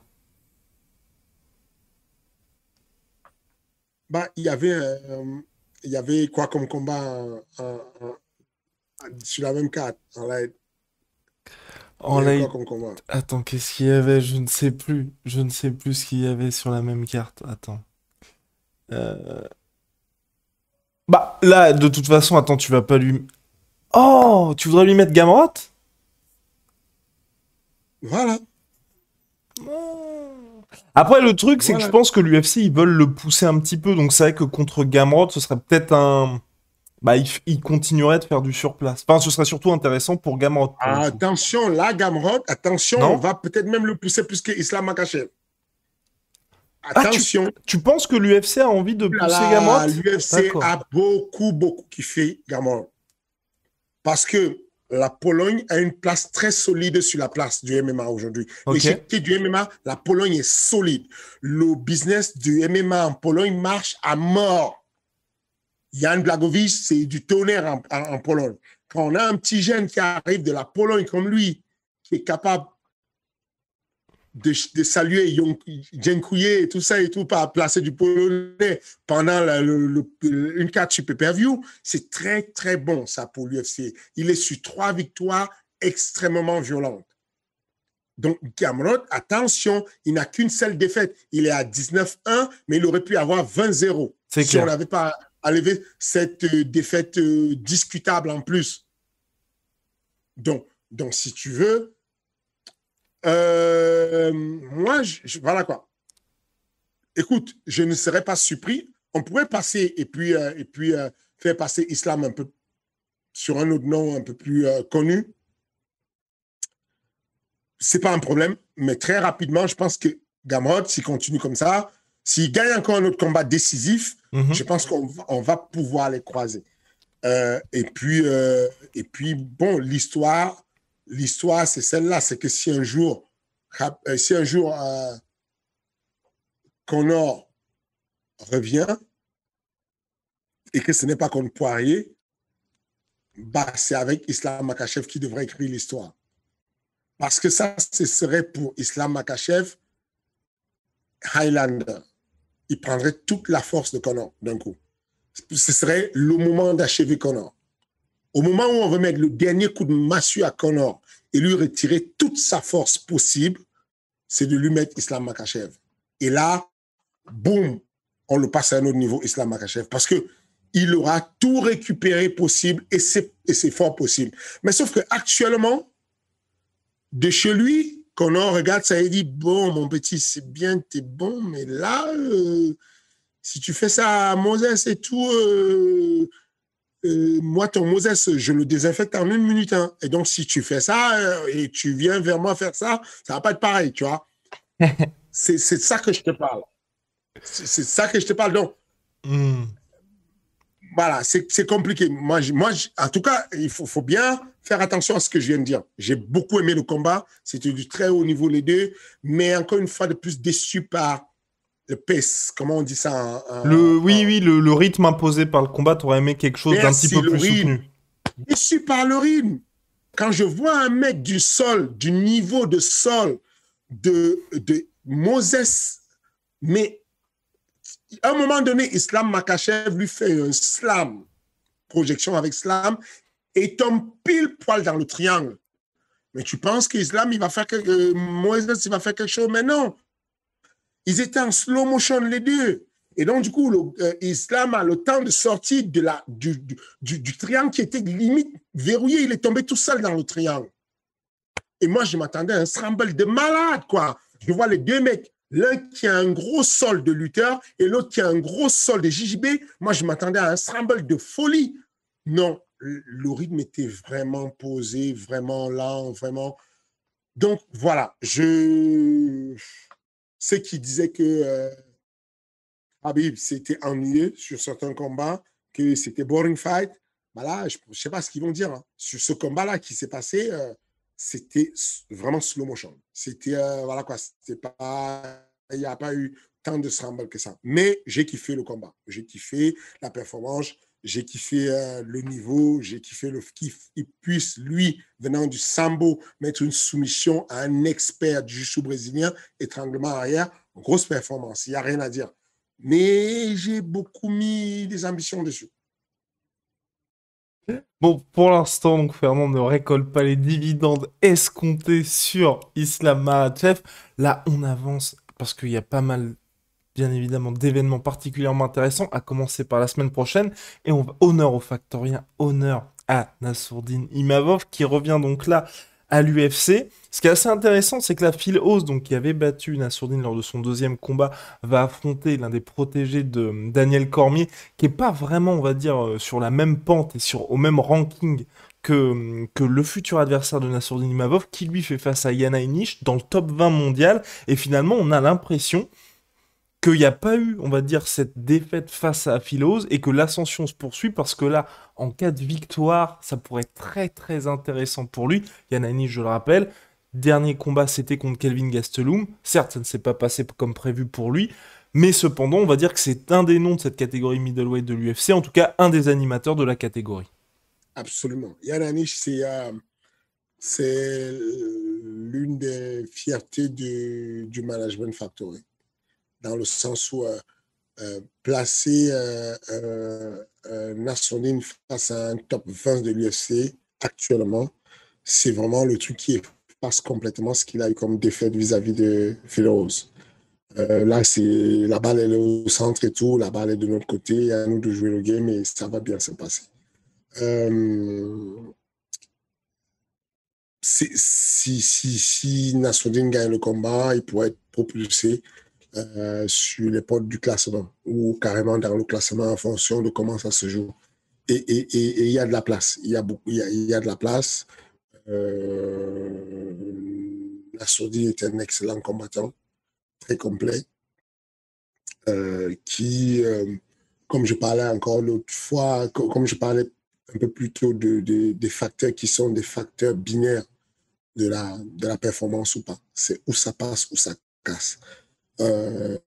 Il y avait quoi comme combat sur la même carte en light? En light. Attends, qu'est-ce qu'il y avait? Je ne sais plus. Je ne sais plus ce qu'il y avait sur la même carte. Attends. Bah, là, de toute façon, attends, tu vas pas lui... Oh, tu voudrais lui mettre Gamrot? Voilà. Après, le truc, c'est que je pense que l'UFC, ils veulent le pousser un petit peu. Donc, c'est vrai que contre Gamrot, ce serait peut-être un... Bah, il continuerait de faire du surplace. Enfin, ce serait surtout intéressant pour Gamrot. Attention, là, Gamrot, attention, on va peut-être même le pousser plus que Islam Makhachev. Attention. Tu penses que l'UFC a envie de pousser Gamrot? L'UFC a beaucoup kiffé Gamrot. Parce que la Pologne a une place très solide sur la place du MMA aujourd'hui. L'échiquier du MMA, la Pologne est solide. Le business du MMA en Pologne marche à mort. Jan Blachowicz, c'est du tonnerre en Pologne. Quand on a un petit jeune qui arrive de la Pologne comme lui, qui est capable de saluer Dziękuję et tout ça et tout, par placer du polonais pendant une carte sur pay-per-view, c'est très bon ça pour l'UFC. Il est sur 3 victoires extrêmement violentes. Donc, Gamrot, attention, il n'a qu'une seule défaite. Il est à 19-1, mais il aurait pu avoir 20-0 si on n'avait pas enlevé cette défaite discutable en plus. Donc, si tu veux, moi, voilà quoi. Écoute, je ne serais pas surpris. On pourrait passer et puis faire passer Islam un peu sur un autre nom un peu plus connu. C'est pas un problème, mais très rapidement, je pense que Gamrot, s'il continue comme ça, s'il gagne encore un autre combat décisif, je pense qu'on va pouvoir les croiser. Et puis bon, l'histoire, c'est celle-là. C'est que si un jour Conor revient et que ce n'est pas contre Poirier, c'est avec Islam Makhachev qui devrait écrire l'histoire. Parce que ça, ce serait pour Islam Makhachev Highlander. Il prendrait toute la force de Conor d'un coup. Ce serait le moment d'achever Conor. Au moment où on veut mettre le dernier coup de massue à Conor et lui retirer toute sa force possible, c'est de lui mettre Islam Makhachev. Et là, boum, on le passe à un autre niveau, Islam Makhachev, parce que il aura tout récupéré possible et c'est fort possible. Mais sauf que actuellement, de chez lui, quand on regarde ça, il dit bon, mon petit, c'est bien, t'es bon, mais là, si tu fais ça à Moses et tout, moi, ton Moses, je le désinfecte en 1 minute. Hein. Et donc, si tu fais ça et tu viens vers moi faire ça, ça va pas être pareil, tu vois. C'est ça que je te parle. C'est ça que je te parle. Donc, Hmm. voilà, c'est compliqué. En tout cas, il faut bien faire attention à ce que je viens de dire. J'ai beaucoup aimé le combat. C'était du très haut niveau, les deux. Mais encore une fois de plus, déçu par le pace. Comment on dit ça Oui, oui, le rythme imposé par le combat, t'aurais aimé quelque chose d'un petit Merci, peu le plus rythme. soutenu. Déçu par le rythme. Quand je vois un mec du sol, du niveau de sol de Moses, mais à un moment donné, Islam Makachev lui fait un slam, projection avec slam, et tombe pile poil dans le triangle. Mais tu penses qu'Islam, il va faire Moses, il va faire quelque chose, mais non. Ils étaient en slow motion les deux. Et donc, du coup, Islam a le temps de sortir du triangle qui était limite verrouillé. Il est tombé tout seul dans le triangle. Et moi, je m'attendais à un scramble de malade, quoi. Je vois les deux mecs, l'un qui a un gros sol de lutteur et l'autre qui a un gros sol de JJB. Moi, je m'attendais à un scramble de folie. Non, le rythme était vraiment posé, vraiment lent, vraiment. Donc, voilà, ceux qui disaient que Habib s'était ennuyé sur certains combats, que c'était boring fight, bah là, je ne sais pas ce qu'ils vont dire. Hein. Sur ce combat-là qui s'est passé, c'était vraiment slow motion. C'était, voilà quoi, c'était pas, il n'y a pas eu tant de scramble que ça. Mais j'ai kiffé le combat. J'ai kiffé la performance. J'ai kiffé le niveau. J'ai kiffé le kiff. Il puisse, lui, venant du sambo, mettre une soumission à un expert du jiu-jitsu brésilien, étranglement arrière. Grosse performance. Il n'y a rien à dire. Mais j'ai beaucoup mis des ambitions dessus. Bon, pour l'instant, donc Fernand ne récolte pas les dividendes escomptés sur Islam Makhachev. Là, on avance parce qu'il y a pas mal, bien évidemment, d'événements particulièrement intéressants, à commencer par la semaine prochaine. Et on va honneur au Factorien, honneur à Nassourdine Imavov, qui revient donc là à l'UFC. Ce qui est assez intéressant, c'est que la Phil Hawes, donc qui avait battu Nassourdine lors de son deuxième combat, va affronter l'un des protégés de Daniel Cormier, qui est pas vraiment, on va dire, sur la même pente et au même ranking que le futur adversaire de Nassourdine Imavov, qui lui fait face à Yana Inish dans le top 20 mondial. Et finalement, on a l'impression qu'il n'y a pas eu, on va dire, cette défaite face à Philos et que l'ascension se poursuit parce que là, en cas de victoire, ça pourrait être très très intéressant pour lui. Yanani, je le rappelle, dernier combat c'était contre Kelvin Gastelum. Certes, ça ne s'est pas passé comme prévu pour lui, mais cependant, on va dire que c'est un des noms de cette catégorie middleweight de l'UFC, en tout cas un des animateurs de la catégorie. Absolument. Yananish, c'est l'une des fiertés du Management Factory, dans le sens où placer Nassourdine face à un top 20 de l'UFC actuellement, c'est vraiment le truc qui passe complètement ce qu'il a eu comme défaite vis-à-vis de Philos. Là, la balle elle est au centre et tout, la balle est de notre côté, à nous de jouer le game et ça va bien se passer. Euh, si Nassourdine gagne le combat, il pourrait être propulsé sur les portes du classement ou carrément dans le classement en fonction de comment ça se joue. Et il y a de la place. Il y a de la place. Nassourdine est un excellent combattant, très complet, qui, comme je parlais encore l'autre fois, comme je parlais un peu plus tôt des facteurs qui sont des facteurs binaires de la performance ou pas. C'est où ça passe, où ça casse. Euh,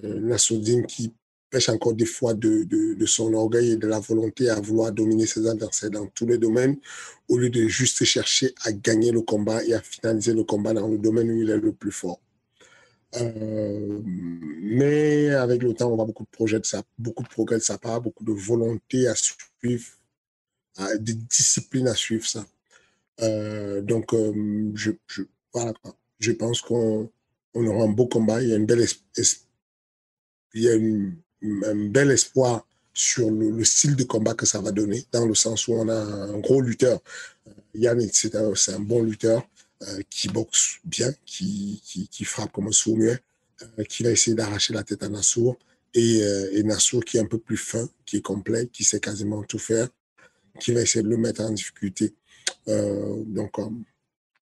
Nassourdine qui pêche encore des fois de son orgueil et de la volonté à vouloir dominer ses adversaires dans tous les domaines, au lieu de juste chercher à gagner le combat et à finaliser le combat dans le domaine où il est le plus fort. Mais avec le temps, on voit beaucoup de projets de ça, beaucoup de progrès de sa part, beaucoup de volonté à suivre, de discipline à suivre ça. Donc, voilà, je pense qu'on aura un beau combat. Il y a une belle il y a un bel espoir sur le style de combat que ça va donner, dans le sens où on a un gros lutteur. Yann, c'est un bon lutteur qui boxe bien, qui frappe comme un sourd-muet, qui va essayer d'arracher la tête à Nassour. Et Nassour qui est un peu plus fin, qui est complet, qui sait quasiment tout faire, qui va essayer de le mettre en difficulté. Donc,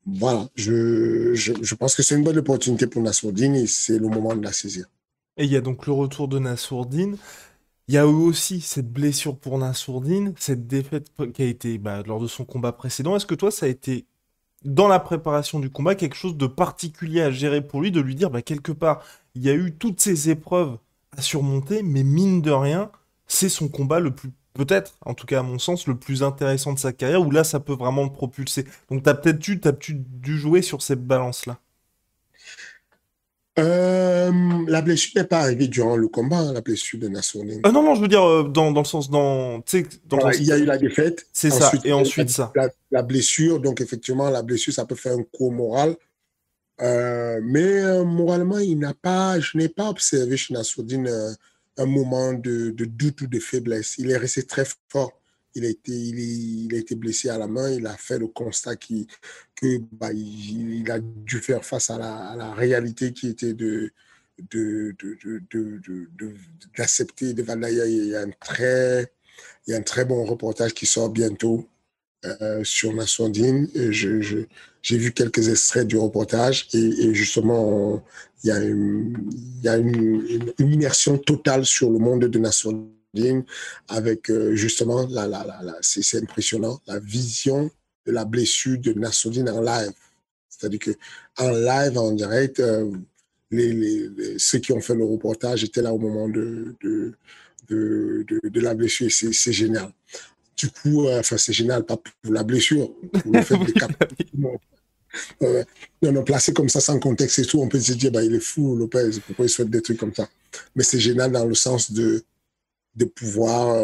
voilà, je pense que c'est une bonne opportunité pour Nassourdine et c'est le moment de la saisir. Et il y a donc le retour de Nassourdine. Il y a eu aussi cette blessure pour Nassourdine, cette défaite qui a été lors de son combat précédent. Est-ce que toi, ça a été, dans la préparation du combat, quelque chose de particulier à gérer pour lui, de lui dire, quelque part, il y a eu toutes ces épreuves à surmonter, mais mine de rien, c'est son combat le plus, peut-être, en tout cas à mon sens, le plus intéressant de sa carrière, où là, ça peut vraiment le propulser. Donc t'as peut-être dû jouer sur cette balance-là. La blessure n'est pas arrivée durant le combat, hein, la blessure de Nassourdine. Ah non, non, je veux dire, dans le sens, tu sais, dans le Voilà, sens, il y a eu la défaite, c'est ça, ensuite et il y a eu ensuite ça. la blessure. Donc, effectivement, la blessure, ça peut faire un coup au moral. Mais moralement, je n'ai pas observé chez Nassourdine un moment de doute ou de faiblesse. Il est resté très fort. Il a été blessé à la main. Il a fait le constat il a dû faire face à la réalité qui était d'accepter de Valaya. Il y a un très bon reportage qui sort bientôt sur Nassourdine. J'ai vu quelques extraits du reportage et justement, il y a une immersion totale sur le monde de Nassourdine avec justement, c'est impressionnant, la vision de la blessure de Nassourdine en live. C'est-à-dire qu'en live, en direct, ceux qui ont fait le reportage étaient là au moment de la blessure. C'est génial. Du coup, enfin, c'est génial, pas pour la blessure, pour le fait de Oui, capter. Non, non, placé comme ça, sans contexte et tout, on peut se dire, il est fou, Lopez, pourquoi il souhaite des trucs comme ça. Mais c'est génial dans le sens de pouvoir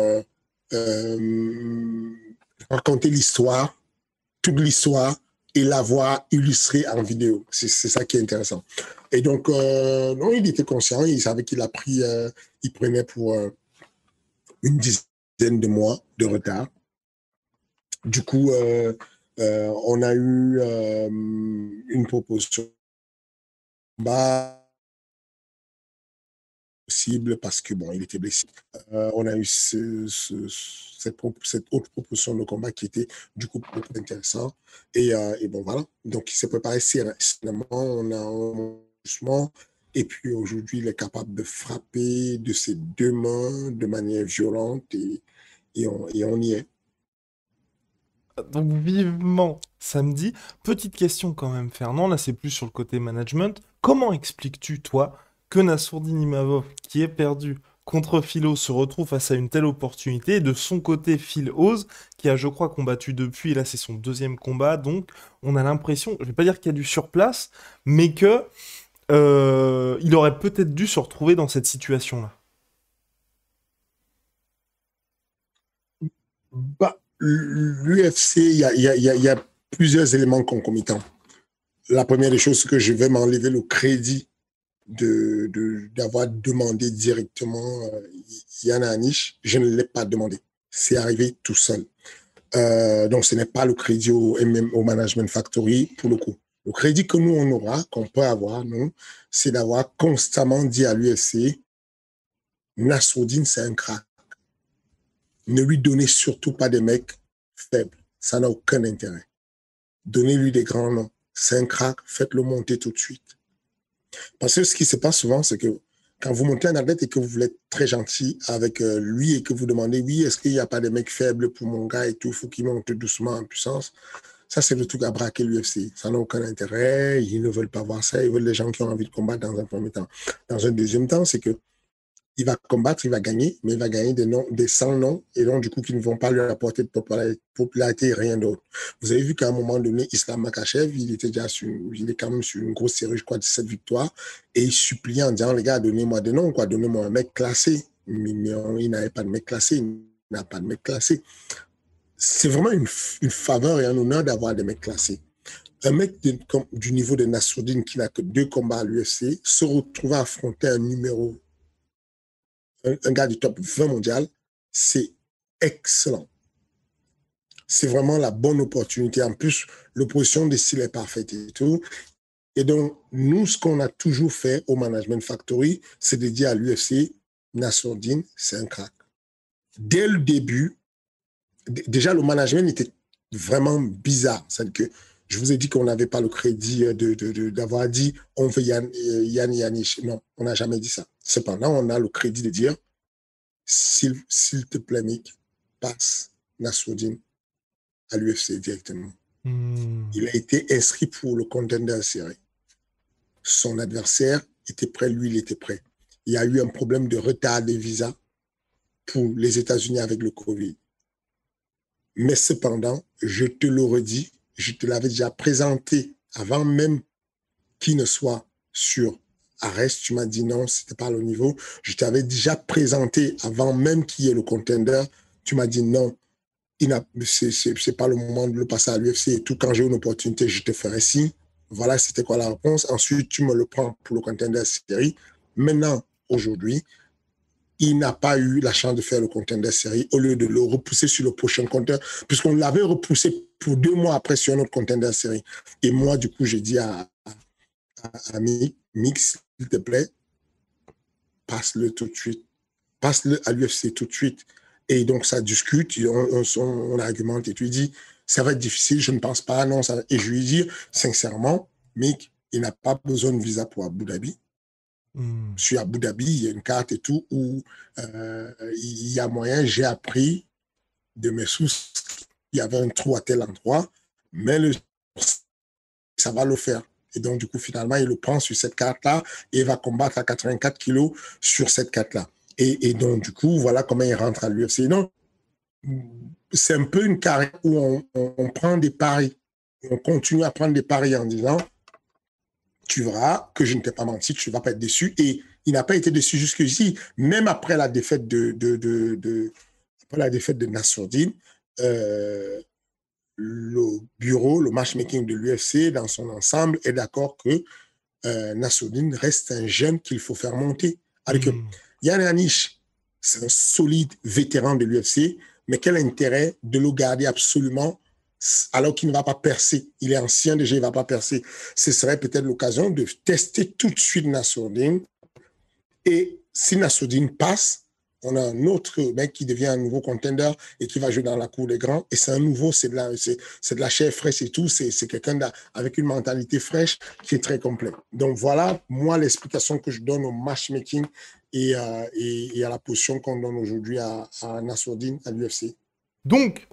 euh, raconter l'histoire, toute l'histoire, et l'avoir illustrée en vidéo. C'est ça qui est intéressant. Et donc, non, il était conscient, il savait qu'il a pris, il prenait pour une dizaine de mois de retard. Du coup, on a eu une proposition bas possible parce que bon, il était blessé. On a eu cette autre proposition de combat qui était du coup beaucoup intéressant. Et bon, voilà. Donc, il s'est préparé sérieusement. On a un doucement. Et puis aujourd'hui, il est capable de frapper de ses deux mains de manière violente et on y est. donc vivement samedi. Petite question quand même, Fernand, là c'est plus sur le côté management. Comment expliques-tu, toi, que Nassourdine Imavov, qui est perdu contre Philo, se retrouve face à une telle opportunité, et de son côté, Phil Oz, qui a, je crois, combattu depuis, et là c'est son deuxième combat, donc on a l'impression, je vais pas dire qu'il y a du surplace, mais que il aurait peut-être dû se retrouver dans cette situation-là. Bah, L'UFC, il y a plusieurs éléments concomitants. La première des choses, c'est que je vais m'enlever le crédit d'avoir demandé directement Yana Anish. Je ne l'ai pas demandé. C'est arrivé tout seul. Donc, ce n'est pas le crédit au Management Factory pour le coup. Le crédit que nous, on aura, qu'on peut avoir, nous, c'est d'avoir constamment dit à l'UFC, Nassourdine, c'est un crack. Ne lui donnez surtout pas des mecs faibles. Ça n'a aucun intérêt. Donnez-lui des grands noms. C'est un crack, faites-le monter tout de suite. Parce que ce qui se passe souvent, c'est que quand vous montez un athlète et que vous voulez être très gentil avec lui et que vous demandez, oui, est-ce qu'il n'y a pas de mecs faibles pour mon gars et tout, il faut qu'il monte doucement en puissance. Ça, c'est le truc à braquer l'UFC. Ça n'a aucun intérêt. Ils ne veulent pas voir ça. Ils veulent les gens qui ont envie de combattre dans un premier temps. Dans un deuxième temps, c'est que il va combattre, il va gagner, mais il va gagner des noms, des 100 noms, et donc, du coup, qui ne vont pas lui apporter de popularité et rien d'autre. Vous avez vu qu'à un moment donné, Islam Makachev, il est quand même sur une grosse série, je crois, de 7 victoires, et il suppliait en disant, les gars, donnez-moi des noms, quoi, donnez-moi un mec classé. Mais il n'avait pas de mec classé, il n'a pas de mec classé. C'est vraiment une faveur et un honneur d'avoir des mecs classés. Un mec du niveau de Nassourdine qui n'a que 2 combats à l'UFC se retrouve à affronter un numéro un gars du top 20 mondial, c'est excellent. C'est vraiment la bonne opportunité. En plus, l'opposition des styles est parfaite et tout. Et donc, nous, ce qu'on a toujours fait au Management Factory, c'est de dire à l'UFC, Nassourdine, c'est un crack. Dès le début, déjà, le management était vraiment bizarre. C'est-à-dire que je vous ai dit qu'on n'avait pas le crédit d'avoir dit on veut Yann Yannick. Non, on n'a jamais dit ça. Cependant, on a le crédit de dire s'il te plaît, Mick, passe Nassourdine à l'UFC directement. Il a été inscrit pour le contender série. Son adversaire était prêt, lui, il était prêt. Il y a eu un problème de retard des visas pour les États-Unis avec le Covid. Mais cependant, je te le redis, je te l'avais déjà présenté avant même qu'il ne soit sur arrest. Tu m'as dit non, c'était pas le niveau. Je t'avais déjà présenté avant même qu'il y ait le contender. Tu m'as dit non, c'est pas le moment de le passer à l'UFC et tout. Quand j'ai une opportunité, je te ferai signe. Voilà, c'était quoi la réponse. Ensuite, tu me le prends pour le contender série. Maintenant, aujourd'hui, il n'a pas eu la chance de faire le contender série au lieu de le repousser sur le prochain contender, puisqu'on l'avait repoussé pour 2 mois après sur un autre contender série. Et moi, du coup, j'ai dit à Mix, s'il te plaît, passe-le tout de suite. Passe-le à l'UFC tout de suite. Et donc, ça discute, on argumente et tu lui dis, ça va être difficile, je ne pense pas, non. Ça... Et je lui dis, sincèrement, Mick, il n'a pas besoin de visa pour Abu Dhabi. Sur Abu Dhabi, il y a une carte et tout où il y a moyen, j'ai appris de mes sources qu'il y avait un trou à tel endroit, mais ça va le faire. Et donc, du coup, finalement, il le prend sur cette carte-là et il va combattre à 84 kilos sur cette carte-là. Et donc, du coup, voilà comment il rentre à l'UFC. Donc, c'est un peu une carrière où on prend des paris. On continue à prendre des paris en disant, tu verras que je ne t'ai pas menti, tu ne vas pas être déçu. Et il n'a pas été déçu jusqu'ici, même après la défaite après la défaite de Nassourdine. Le bureau, le matchmaking de l'UFC dans son ensemble est d'accord que Nassourdine reste un jeune qu'il faut faire monter. Alors que Yann Anish, c'est un solide vétéran de l'UFC, mais quel intérêt de le garder absolument alors qu'il ne va pas percer. Il est ancien déjà, il ne va pas percer. Ce serait peut-être l'occasion de tester tout de suite Nassourdine. Et si Nassourdine passe, on a un autre mec qui devient un nouveau contender et qui va jouer dans la cour des grands. Et c'est un nouveau, c'est de la chair fraîche et tout. C'est quelqu'un avec une mentalité fraîche qui est très complet. Donc voilà, moi, l'explication que je donne au matchmaking et à la position qu'on donne aujourd'hui à Nassourdine, à l'UFC. Donc,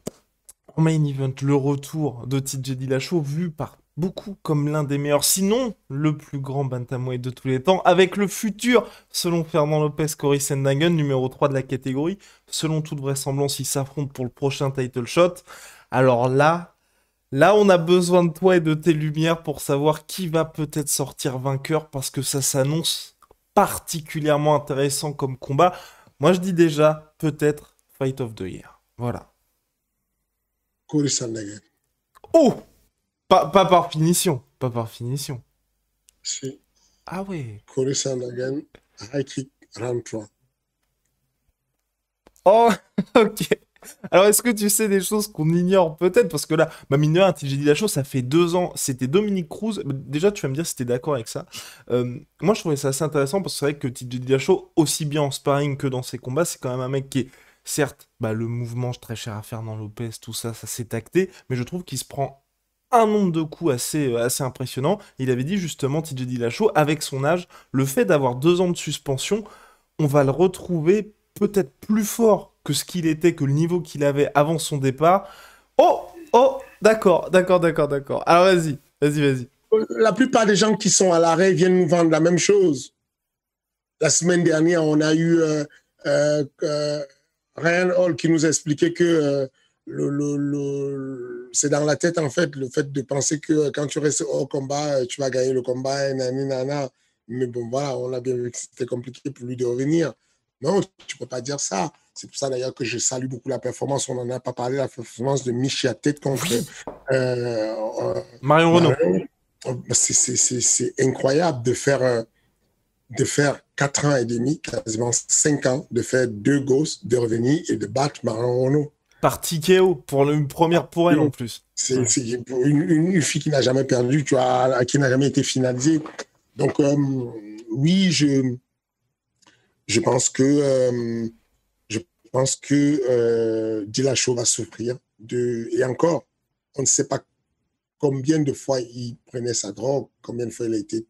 en main event, le retour de TJ Dillashaw, vu par beaucoup comme l'un des meilleurs, sinon le plus grand bantamweight de tous les temps, avec le futur, selon Fernand Lopez, Cory Sandhagen, numéro 3 de la catégorie. Selon toute vraisemblance, ils s'affrontent pour le prochain title shot. Alors là, on a besoin de toi et de tes lumières pour savoir qui va peut-être sortir vainqueur, parce que ça s'annonce particulièrement intéressant comme combat. Moi, je dis déjà, peut-être Fight of the Year. Voilà. Cory Sandhagen. Oh! Pas par finition. Pas par finition. Si. Ah ouais. Cory Sandhagen, high kick, round 3. Oh, ok. Alors, est-ce que tu sais des choses qu'on ignore peut-être? Parce que là, mine de rien, TJ Dillashaw, ça fait 2 ans. C'était Dominique Cruz. Déjà, tu vas me dire si t'es d'accord avec ça. Moi, je trouvais ça assez intéressant parce que c'est vrai que TJ Dillashaw, aussi bien en sparring que dans ses combats, c'est quand même un mec qui est, certes, le mouvement très cher à Fernand Lopez, tout ça, ça s'est tacté, mais je trouve qu'il se prend un nombre de coups assez impressionnant. Il avait dit justement, TJ Dillashaw, avec son âge, le fait d'avoir 2 ans de suspension, on va le retrouver peut-être plus fort que ce qu'il était, que le niveau qu'il avait avant son départ. Oh, d'accord. Alors vas-y. La plupart des gens qui sont à l'arrêt viennent nous vendre la même chose. La semaine dernière, on a eu Ryan Hall qui nous expliquait que c'est dans la tête, en fait, le fait de penser que quand tu restes hors combat, tu vas gagner le combat, nanana. Mais bon, voilà, on a bien vu que c'était compliqué pour lui de revenir. Non, tu ne peux pas dire ça. C'est pour ça d'ailleurs que je salue beaucoup la performance. On n'en a pas parlé, la performance de Michia Tête contre Marion Renaud. C'est incroyable de faire 4 ans et demi, quasiment 5 ans, de faire 2 gosses, de revenir et de battre Marion Renaud. Par TKO, pour une première pour elle en plus. C'est Ouais. c'est pour une fille qui n'a jamais perdu, tu vois, qui n'a jamais été finalisée. Donc, oui, je pense que, je pense que Dillashaw va souffrir. Et encore, on ne sait pas combien de fois il prenait sa drogue, combien de fois il a été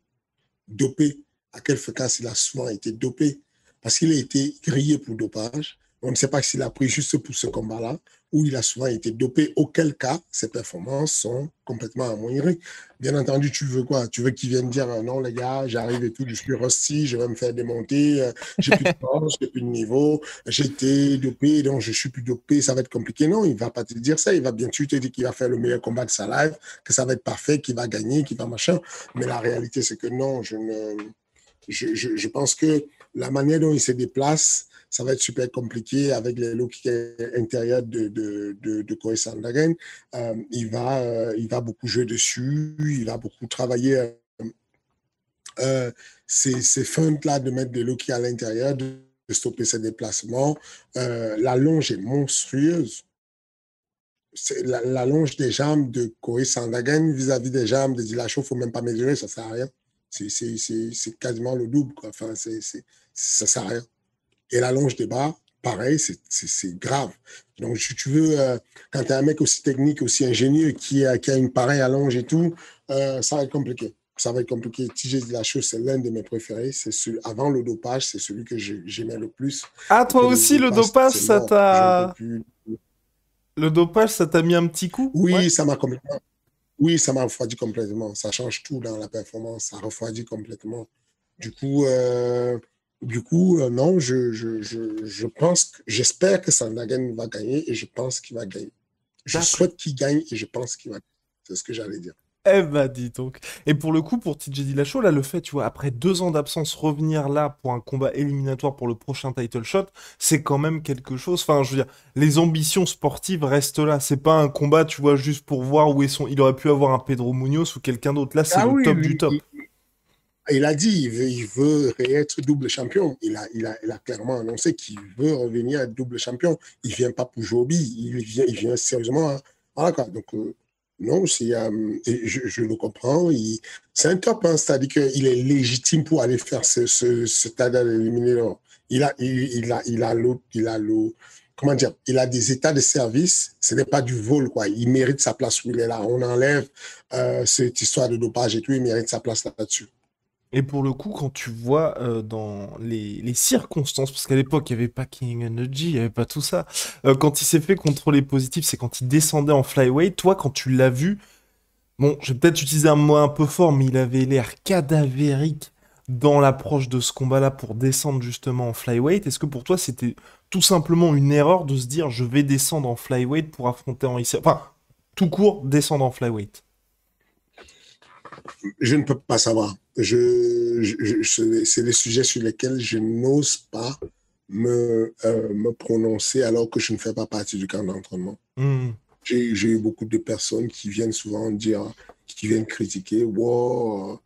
dopé, à quelle fréquence il a souvent été dopé, parce qu'il a été grillé pour dopage. On ne sait pas s'il a pris juste pour ce combat-là ou il a souvent été dopé, auquel cas ses performances sont complètement amoindries. Bien entendu, tu veux quoi? Tu veux qu'il vienne dire non, les gars, j'arrive et tout, je suis rusty, je vais me faire démonter, j'ai plus de force, j'ai plus de niveau, j'ai été dopé, donc je suis plus dopé, ça va être compliqué. Non, il ne va pas te dire ça, il va bien sûr te dire qu'il va faire le meilleur combat de sa life, que ça va être parfait, qu'il va gagner, qu'il va machin. Mais la réalité, c'est que non, je pense que la manière dont il se déplace, ça va être super compliqué avec les low kicks intérieurs de Corey Sandhagen. Il va beaucoup jouer dessus, il va beaucoup travailler ces feintes-là de mettre des low kicks à l'intérieur, de stopper ses déplacements. La longe est monstrueuse. La longe des jambes de Corey Sandhagen vis-à-vis des jambes de Dillashaw, il ne faut même pas mesurer, ça ne sert à rien. C'est quasiment le double, quoi. Enfin, ça ne sert à rien. Et la longe des bras, pareil, c'est grave. Donc, si tu veux, quand tu as un mec aussi technique, aussi ingénieux, qui a une pareille allonge et tout, ça va être compliqué. Ça va être compliqué. TJ Dillashaw, c'est l'un de mes préférés. Avant le dopage, c'est celui que j'aimais le plus. Ah, toi Après le aussi, le dopage, dopage, c'est mort. Je ne peux plus. Le dopage, ça t'a mis un petit coup? Ouais. Oui, ça m'a complètement. Oui, ça m'a refroidi complètement. Ça change tout dans la performance. Ça refroidit complètement. Du coup, non, je pense, j'espère que Sandhagen va gagner et je pense qu'il va gagner. Je D'accord. souhaite qu'il gagne et je pense qu'il va gagner. C'est ce que j'allais dire. Eh bah, dis donc. Et pour le coup, pour TJ Dillashaw, là, le fait, tu vois, après 2 ans d'absence, revenir là pour un combat éliminatoire pour le prochain title shot, c'est quand même quelque chose. Enfin, je veux dire, les ambitions sportives restent là. C'est pas un combat, tu vois, juste pour voir où est son. Il aurait pu avoir un Pedro Munoz ou quelqu'un d'autre. Là, c'est Ah le oui, top du lui, top. il a dit, il veut être double champion. Il a clairement annoncé qu'il veut revenir être double champion. Il ne vient pas pour jouer au billes. Il vient sérieusement. Hein. Voilà quoi. Donc, non, je le comprends. C'est un top. Hein, c'est-à-dire qu'il est légitime pour aller faire ce stade éliminé. Il a comment dire, il a des états de service. Ce n'est pas du vol, quoi. Il mérite sa place où il est là. On enlève cette histoire de dopage et tout. Il mérite sa place là-dessus. Et pour le coup, quand tu vois dans les circonstances, parce qu'à l'époque, il n'y avait pas King Energy, il n'y avait pas tout ça, quand il s'est fait contrôler positif, c'est quand il descendait en flyweight. Toi, quand tu l'as vu, bon, je vais peut-être utiliser un mot un peu fort, mais il avait l'air cadavérique dans l'approche de ce combat-là pour descendre justement en flyweight. Est-ce que pour toi, c'était tout simplement une erreur de se dire je vais descendre en flyweight pour affronter Henry Cejudo? Enfin, tout court, descendre en flyweight. Je ne peux pas savoir. C'est des sujets sur lesquels je n'ose pas me prononcer alors que je ne fais pas partie du camp d'entraînement. Hmm. J'ai eu beaucoup de personnes qui viennent souvent dire, qui viennent critiquer, wow,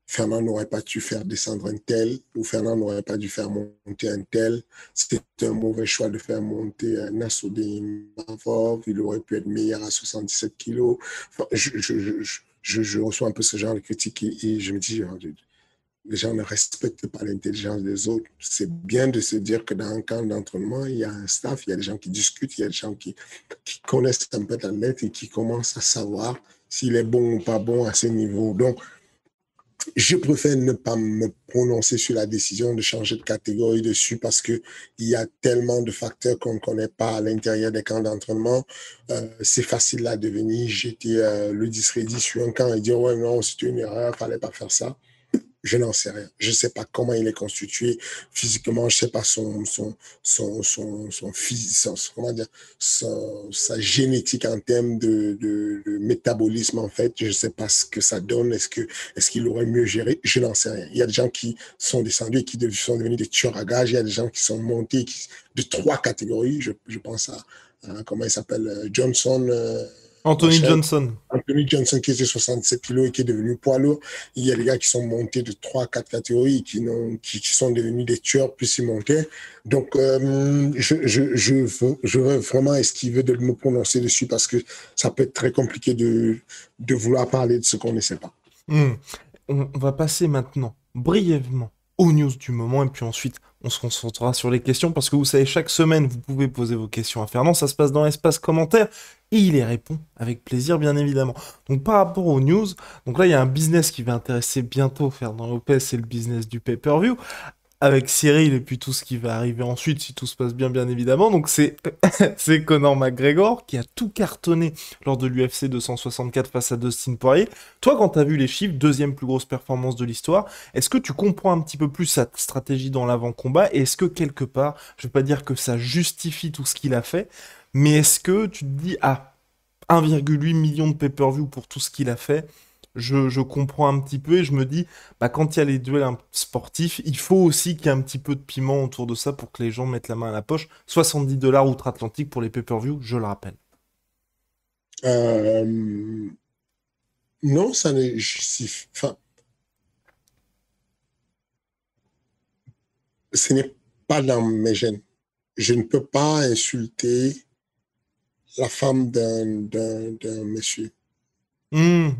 Fernand n'aurait pas dû faire descendre un tel, ou Fernand n'aurait pas dû faire monter un tel. C'était un mauvais choix de faire monter Nassoudine Mavov, il aurait pu être meilleur à 77 kilos. Enfin, je reçois un peu ce genre de critiques et je me dis, les gens ne respectent pas l'intelligence des autres. C'est bien de se dire que dans un camp d'entraînement, il y a un staff, il y a des gens qui discutent, il y a des gens qui connaissent un peu l'athlète et qui commencent à savoir s'il est bon ou pas bon à ce niveau. Donc, je préfère ne pas me prononcer sur la décision de changer de catégorie dessus parce qu'il y a tellement de facteurs qu'on ne connaît pas à l'intérieur des camps d'entraînement. C'est facile à devenir. J'étais le discrédit sur un camp et dire ouais, non, c'était une erreur, il ne fallait pas faire ça. Je n'en sais rien. Je ne sais pas comment il est constitué physiquement. Je ne sais pas comment dire, sa génétique en termes de métabolisme, en fait. Je ne sais pas ce que ça donne. Est-ce qu'il aurait mieux géré? Je n'en sais rien. Il y a des gens qui sont descendus et qui sont devenus des tueurs à gages. Il y a des gens qui sont montés de 3 catégories. Je pense à comment il s'appelle, Johnson. Anthony machin. Johnson. Anthony Johnson qui était 67 kilos et qui est devenu poids lourd. Il y a des gars qui sont montés de 3 4 catégories et qui sont devenus des tueurs plus ils montaient. Donc, je veux vraiment esquiver de me prononcer dessus parce que ça peut être très compliqué de vouloir parler de ce qu'on ne sait pas. Hmm. On va passer maintenant brièvement aux news du moment et puis ensuite on se concentrera sur les questions parce que vous savez, chaque semaine vous pouvez poser vos questions à Fernand, ça se passe dans l'espace commentaire et il y répond avec plaisir bien évidemment. Donc par rapport aux news, donc là il y a un business qui va intéresser bientôt Fernand Lopez, c'est le business du pay-per-view avec Cyril et puis tout ce qui va arriver ensuite si tout se passe bien bien évidemment. Donc c'est c'est Conor McGregor qui a tout cartonné lors de l'UFC 264 face à Dustin Poirier. Toi quand t'as vu les chiffres, deuxième plus grosse performance de l'histoire, est-ce que tu comprends un petit peu plus sa stratégie dans l'avant-combat et est-ce que quelque part, je vais pas dire que ça justifie tout ce qu'il a fait, mais est-ce que tu te dis ah 1,8 million de pay-per-view pour tout ce qu'il a fait, je comprends un petit peu et je me dis, bah, quand il y a les duels sportifs, il faut aussi qu'il y ait un petit peu de piment autour de ça pour que les gens mettent la main à la poche. 70 $ outre-Atlantique pour les pay-per-view, je le rappelle. Euh, non, ça ne justifie. Enfin, ce n'est pas dans mes gènes. Je ne peux pas insulter la femme d'un monsieur. Hmm.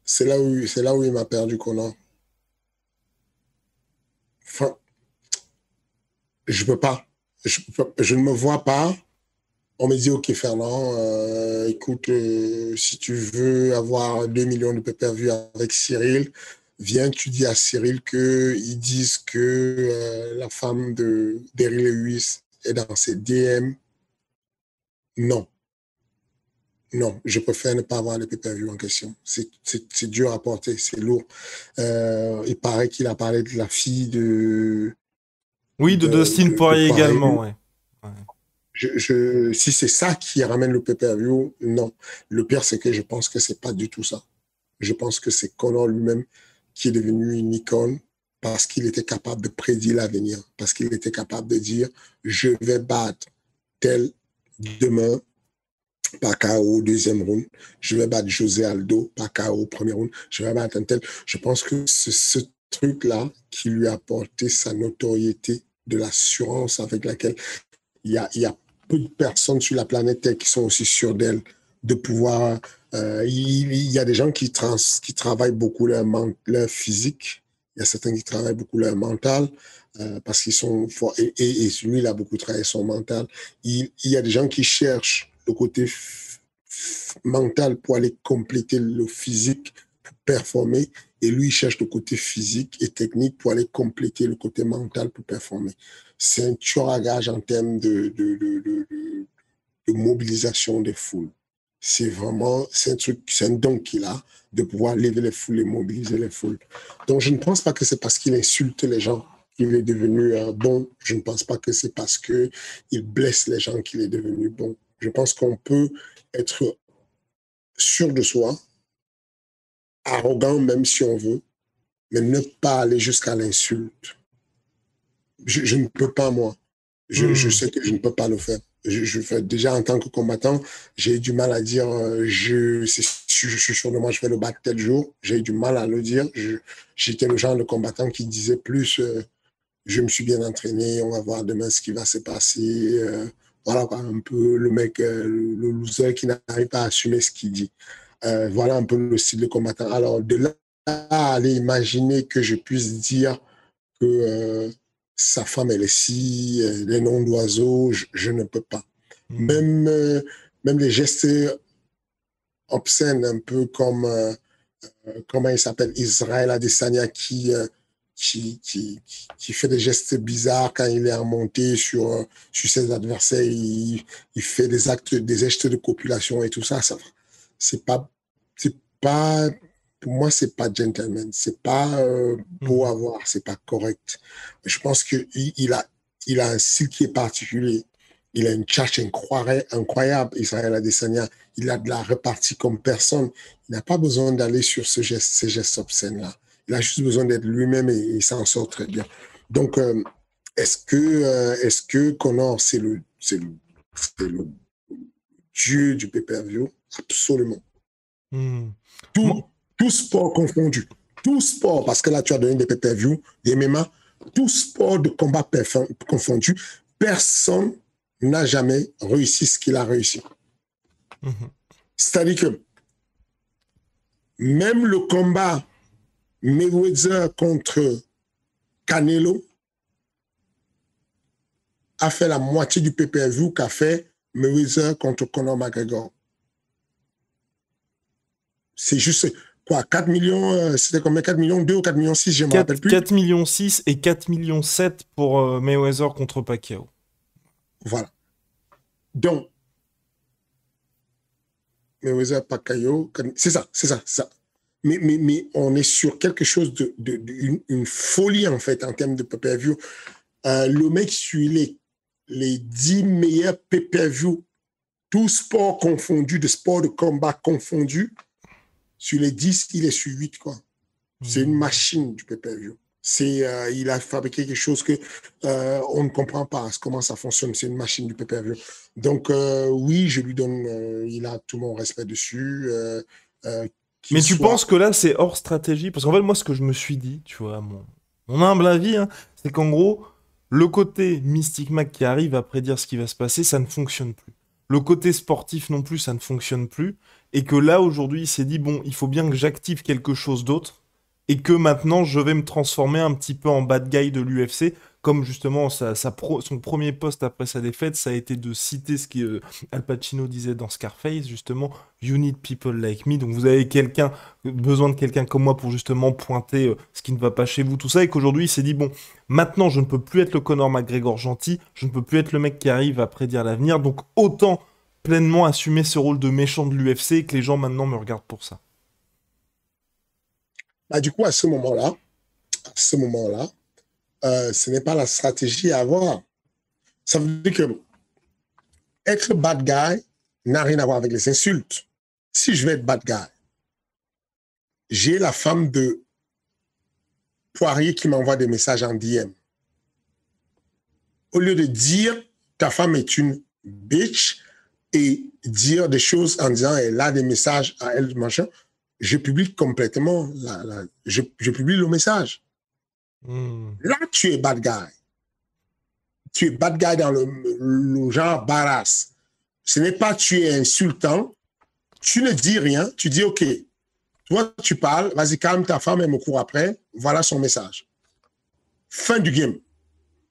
C'est là où il m'a perdu, Conan. Enfin, je peux pas. Je ne me vois pas. On me dit, OK, Fernand, écoute, si tu veux avoir 2 millions de pay-per-view avec Cyril, viens, tu dis à Cyril qu'ils disent que la femme de d'Eril Lewis est dans ses DM. Non, non, je préfère ne pas avoir le pay-per-view en question. C'est dur à porter, c'est lourd. Il paraît qu'il a parlé de la fille Oui, de Dustin de Poirier également, Poirier. ouais. Ouais. Si c'est ça qui ramène le pay-per-view, non. Le pire, c'est que je pense que c'est pas du tout ça. Je pense que c'est Conor lui-même qui est devenu une icône parce qu'il était capable de prédire l'avenir, parce qu'il était capable de dire, je vais battre tel demain par KO au deuxième round, je vais battre José Aldo par KO au premier round, je vais battre un tel. Je pense que c'est ce truc-là qui lui a apporté sa notoriété, de l'assurance avec laquelle il y a peu de personnes sur la planète Terre qui sont aussi sûres d'elles, de pouvoir. Il y a des gens qui travaillent beaucoup leur physique. Il y a certains qui travaillent beaucoup leur mental parce qu'ils sont forts. Et lui, il a beaucoup travaillé son mental. Il y a des gens qui cherchent le côté mental pour aller compléter le physique, pour performer. Et lui, il cherche le côté physique et technique pour aller compléter le côté mental pour performer. C'est un tueur à gage en termes de mobilisation des foules. C'est vraiment, c'est un truc, c'est un don qu'il a de pouvoir lever les foules et mobiliser les foules. Donc, je ne pense pas que c'est parce qu'il insulte les gens qu'il est devenu bon. Je ne pense pas que c'est parce qu'il blesse les gens qu'il est devenu bon. Je pense qu'on peut être sûr de soi, arrogant même si on veut, mais ne pas aller jusqu'à l'insulte. Je ne peux pas, moi. Je Hmm. sais que je ne peux pas le faire. Je fais, déjà, en tant que combattant, j'ai du mal à dire je suis sûr de moi, je vais le battre tel jour. J'ai du mal à le dire. J'étais le genre de combattant qui disait plus je me suis bien entraîné, on va voir demain ce qui va se passer. Voilà, quoi, un peu le mec, le loser qui n'arrive pas à assumer ce qu'il dit. Voilà un peu le style de combattant. Alors, de là à aller imaginer que je puisse dire que sa femme, elle est si, les noms d'oiseaux, je ne peux pas. Hmm. Même, même les gestes obscènes, un peu comme, comment il s'appelle, Israël Adesanya, qui fait des gestes bizarres quand il est remonté sur ses adversaires, il fait des actes, des gestes de copulation et tout ça. C'est pas, c'est pas, pour moi, c'est pas gentleman. C'est pas beau Hmm. à voir. C'est pas correct. Je pense il a un style qui est particulier. Il a une tchatche incroyable, Israël Adesanya. Il a de la répartie comme personne. Il n'a pas besoin d'aller sur ces gestes obscènes-là. Il a juste besoin d'être lui-même et il s'en sort très bien. Donc, est-ce que Connor, c'est le dieu du pay-per-view, absolument. Hmm. Tout, Moi- tout sport confondu. Tout sport, parce que là, tu as donné des pay-per-view, des MMA, tout sport de combat confondu, personne n'a jamais réussi ce qu'il a réussi. Mhm. C'est-à-dire que même le combat Mayweather contre Canelo a fait la moitié du pay-per-view qu'a fait Mayweather contre Conor McGregor. C'est juste, quoi, 4 millions, c'était combien? 4 millions 2 ou 4 millions 6, je ne me rappelle 4, plus. 4 millions 6 et 4 millions 7 pour Mayweather contre Pacquiao. Voilà. Donc, Mayweather, Pacquiao, c'est ça, c'est ça, c'est ça. Mais on est sur quelque chose une folie, en fait, en termes de pay-per-view. Le mec suit les 10 meilleurs pay-per-view, tout sport confondu, de sport de combat confondu. Sur les 10, il est sur 8, quoi. C'est une machine du pay-per-view. Il a fabriqué quelque chose que on ne comprend pas comment ça fonctionne. C'est une machine du pay-per-view. Donc, oui, je lui donne, il a tout mon respect dessus. Qu'il Mais tu soit... penses que là, c'est hors stratégie? Parce qu'en fait, moi, ce que je me suis dit, tu vois, mon humble avis, hein, c'est qu'en gros, le côté Mystic Mac qui arrive à prédire ce qui va se passer, ça ne fonctionne plus. Le côté sportif non plus, ça ne fonctionne plus. Et que là, aujourd'hui, il s'est dit, bon, il faut bien que j'active quelque chose d'autre. Et que maintenant, je vais me transformer un petit peu en bad guy de l'UFC. Comme justement, son premier poste après sa défaite, ça a été de citer ce que Al Pacino disait dans Scarface, justement, You need people like me. Donc vous avez besoin de quelqu'un comme moi pour justement pointer ce qui ne va pas chez vous, tout ça. Et qu'aujourd'hui, il s'est dit, bon, maintenant, je ne peux plus être le Conor McGregor gentil, je ne peux plus être le mec qui arrive à prédire l'avenir. Donc autant pleinement assumer ce rôle de méchant de l'UFC et que les gens maintenant me regardent pour ça. Bah, du coup, à ce moment-là, ce n'est pas la stratégie à avoir. Ça veut dire que être bad guy n'a rien à voir avec les insultes. Si je vais être bad guy, j'ai la femme de Poirier qui m'envoie des messages en DM. Au lieu de dire ta femme est une bitch et dire des choses en disant elle a des messages à elle, machin, je publie complètement, je publie le message. Là, tu es bad guy. Tu es bad guy dans le genre badass. Ce n'est pas tu es insultant, tu ne dis rien, tu dis OK, toi tu parles, vas-y calme ta femme, elle me court après, voilà son message. Fin du game.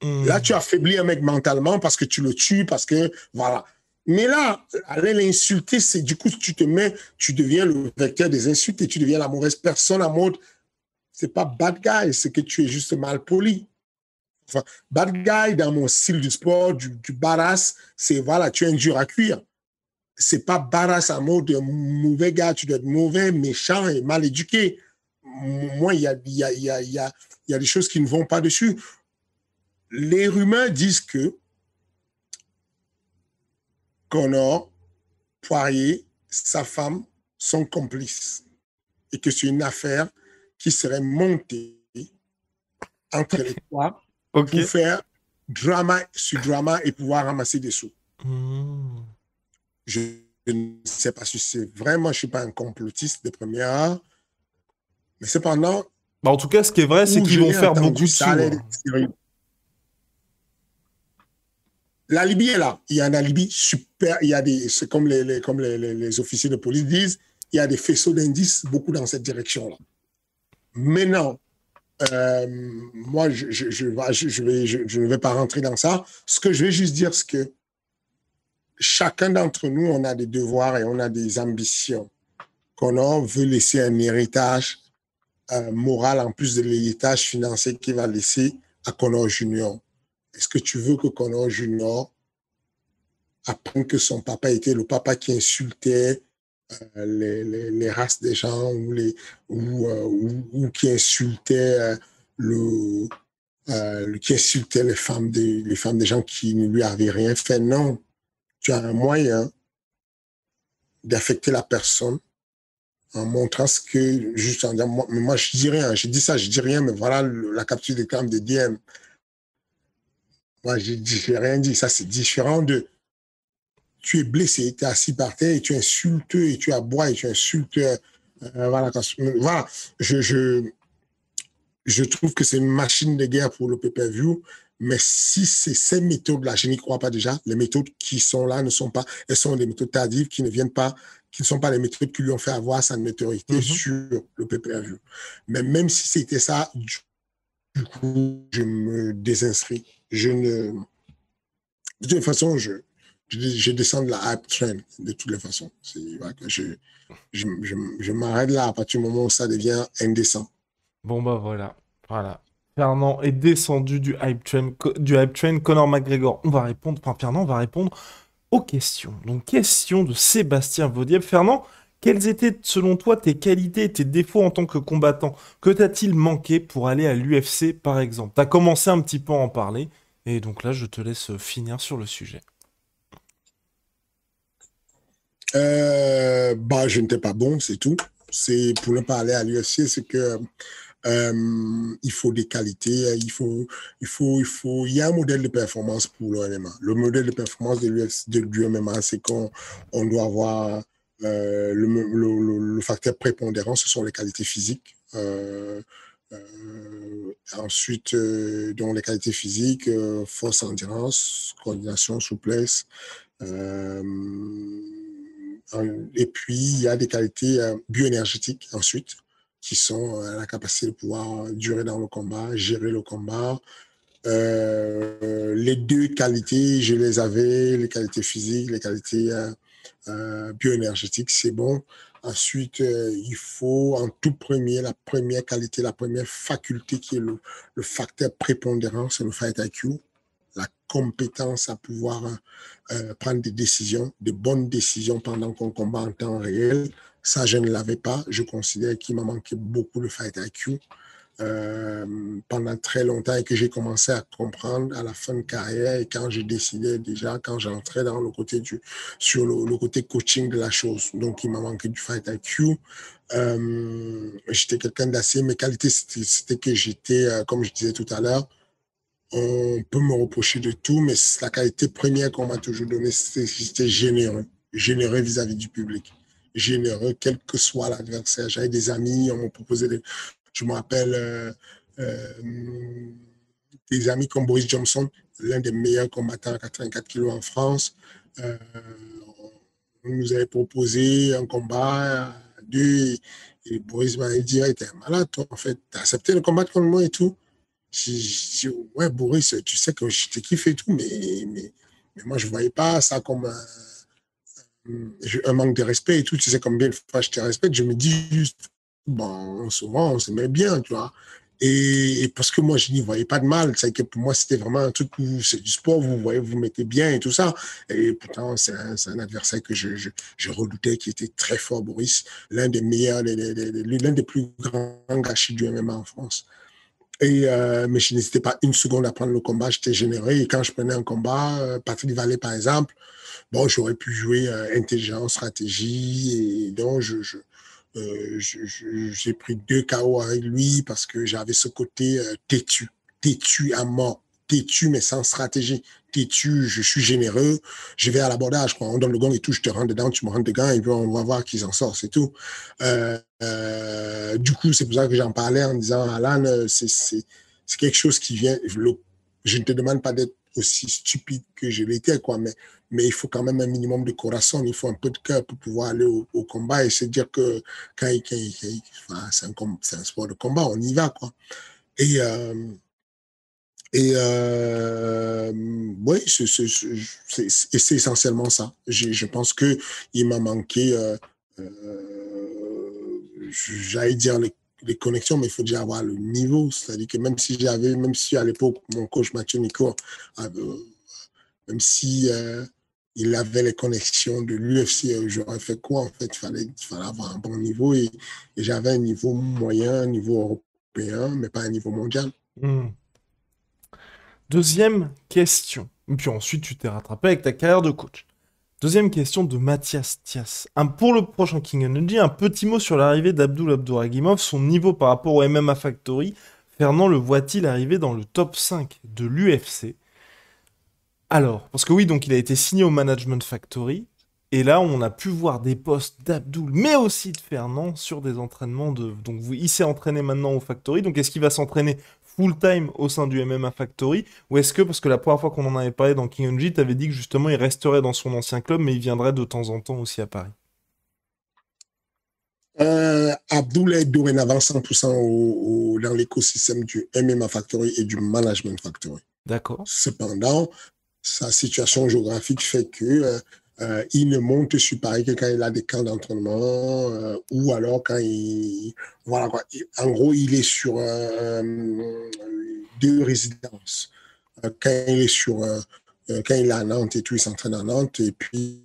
Là, tu affaiblis un mec mentalement parce que tu le tues, parce que voilà. Mais là, aller l'insulter, c'est du coup, tu deviens le vecteur des insultes et tu deviens la mauvaise personne en mode, c'est pas bad guy, c'est que tu es juste mal poli. Enfin, bad guy dans mon style du sport, du badass, c'est voilà, tu es un dur à cuire. C'est pas badass en mode mauvais gars, tu dois être mauvais, méchant et mal éduqué. Moi, il y a des choses qui ne vont pas dessus. Les rumeurs disent que Conor, Poirier, sa femme sont complices et que c'est une affaire qui serait montée entre les trois Ok. pour faire drama sur drama et pouvoir ramasser des sous. Je ne sais pas si c'est vraiment, je ne suis pas un complotiste de première heure, mais cependant, Bah, en tout cas, ce qui est vrai, c'est qu'ils vont faire beaucoup de sous. ça allait être sérieux. La Libye est là. Il y a un alibi super. C'est comme les officiers de police disent, il y a des faisceaux d'indices beaucoup dans cette direction-là. Maintenant, moi, je ne vais pas rentrer dans ça. Ce que je vais juste dire, c'est que chacun d'entre nous, on a des devoirs et on a des ambitions. Qu'on veut laisser un héritage moral en plus de l'héritage financier qu'il va laisser à Conor Junior. Est-ce que tu veux que Conor Junior apprenne que son papa était le papa qui insultait les races des gens ou qui insultait qui insultait les femmes des gens qui ne lui avaient rien fait? Non. Tu as un moyen d'affecter la personne en montrant ce que, juste en disant, moi je dis rien, je dis ça, je dis rien, mais voilà la capture d'écran de DM. Moi, j'ai rien dit, ça c'est différent de tu es blessé, tu es assis par terre et tu insultes et tu aboies et tu insultes. Voilà, voilà. Je trouve que c'est une machine de guerre pour le pay-per-view. Mais si c'est ces méthodes-là, je n'y crois pas déjà. Les méthodes qui sont là ne sont pas, elles sont des méthodes tardives qui ne viennent pas, qui ne sont pas les méthodes qui lui ont fait avoir sa notoriété Mhm. sur le pay-per-view. Mais même si c'était ça, du coup, je me désinscris. Je ne, de toute façon, je descends de la hype train de toutes les façons. Voilà, je m'arrête là à partir du moment où ça devient indécent. Bon bah voilà, voilà. Fernand est descendu du hype train. Conor McGregor, on va répondre. Enfin, Fernand va répondre aux questions. Donc, question de Sébastien Vaudieb. Fernand, quelles étaient selon toi tes qualités et tes défauts en tant que combattant? Que t'a-t-il manqué pour aller à l'UFC par exemple? T'as commencé un petit peu à en parler, et donc là, je te laisse finir sur le sujet. Bah, je n'étais pas bon, c'est tout. C'est pour ne pas aller à l'UFC, c'est que il faut des qualités, il y a un modèle de performance pour le MMA. Le modèle de performance de l'UFC, du MMA, c'est qu'on doit avoir le facteur prépondérant, ce sont les qualités physiques. Ensuite, dans les qualités physiques, force, endurance, coordination, souplesse. Euh, et puis, il y a des qualités bioénergétiques ensuite, qui sont la capacité de pouvoir durer dans le combat, gérer le combat. Les deux qualités, je les avais, les qualités physiques, les qualités bioénergétiques, c'est bon. Ensuite, il faut en tout premier, la première qualité, la première faculté qui est le facteur prépondérant, c'est le fight IQ, la compétence à pouvoir prendre des décisions, de bonnes décisions pendant qu'on combat en temps réel. Ça, je ne l'avais pas. Je considère qu'il m'a manqué beaucoup le fight IQ pendant très longtemps et que j'ai commencé à comprendre à la fin de carrière et quand j'ai décidé déjà, quand j'entrais dans le côté sur le côté coaching de la chose. Donc, il m'a manqué du fight IQ. J'étais quelqu'un d'assez, mes qualités, c'était que j'étais, comme je disais tout à l'heure, on peut me reprocher de tout, mais la qualité première qu'on m'a toujours donnée, c'était généreux. Généreux vis-à-vis du public. Généreux, quel que soit l'adversaire. J'avais des amis, on m'a proposé je me rappelle des amis comme Boris Johnson, l'un des meilleurs combattants à 84 kilos en France. Euh, on nous avait proposé un combat à deux et Boris m'a dit, ouais, t'es malade, toi, en fait, t'as accepté le combat contre moi et tout. J'ai dit, ouais, Boris, tu sais que je te kiffe et tout, mais moi, je ne voyais pas ça comme un manque de respect et tout. Tu sais combien de fois je te respecte. Je me dis juste, bon, souvent, on se met bien, tu vois. Et parce que moi, je n'y voyais pas de mal. C'est que pour moi, c'était vraiment un truc où c'est du sport, vous voyez, vous mettez bien et tout ça. Et pourtant, c'est un adversaire que je redoutais, qui était très fort, Boris. L'un des meilleurs, l'un des plus grands gâchis du MMA en France. Mais je n'hésitais pas une seconde à prendre le combat, j'étais généreux. Et quand je prenais un combat, Patrick Vallée par exemple, bon, j'aurais pu jouer intelligence, stratégie. Et donc, j'ai pris 2 KO avec lui parce que j'avais ce côté têtu, têtu à mort, têtu mais sans stratégie. Têtu, je suis généreux, je vais à l'abordage, on donne le gong et tout, je te rentre dedans, tu me rentres dedans et puis on va voir qui s'en sort, c'est tout. Du coup, c'est pour ça que j'en parlais en disant, Alan, c'est quelque chose qui vient, je ne te demande pas d'être aussi stupide que je l'étais, quoi, mais il faut quand même un minimum de corazon, il faut un peu de cœur pour pouvoir aller au combat et se dire que enfin, c'est un sport de combat, on y va, quoi. Et, euh, oui, c'est essentiellement ça. Je pense qu'il m'a manqué, j'allais dire les connexions, mais il faut déjà avoir le niveau. C'est-à-dire que même si à l'époque, mon coach Mathieu Nico, même si il avait les connexions de l'UFC, j'aurais fait quoi en fait? Il fallait avoir un bon niveau et j'avais un niveau moyen, un niveau européen, mais pas un niveau mondial. Hmm. Deuxième question. Et puis ensuite, tu t'es rattrapé avec ta carrière de coach. Deuxième question de Mathias Thias. Pour le prochain King Energy, un petit mot sur l'arrivée d'Abdul Abdouragimov, son niveau par rapport au MMA Factory. Fernand le voit-il arriver dans le top 5 de l'UFC? Alors, parce que oui, donc il a été signé au Management Factory, et là on a pu voir des posts d'Abdoul, mais aussi de Fernand sur des entraînements de... Donc il s'est entraîné maintenant au Factory, donc est-ce qu'il va s'entraîner full-time au sein du MMA Factory, ou est-ce que, parce que la première fois qu'on en avait parlé dans King tu avais dit que justement il resterait dans son ancien club, mais il viendrait de temps en temps aussi à Paris. Abdul est dorénavant 100% dans l'écosystème du MMA Factory et du Management Factory. D'accord. Cependant, sa situation géographique fait que il ne monte sur Paris que quand il a des camps d'entraînement ou alors quand il... Voilà quoi. En gros, il est sur deux résidences. Quand il est quand il est à Nantes et tout, il s'entraîne à Nantes. Et puis,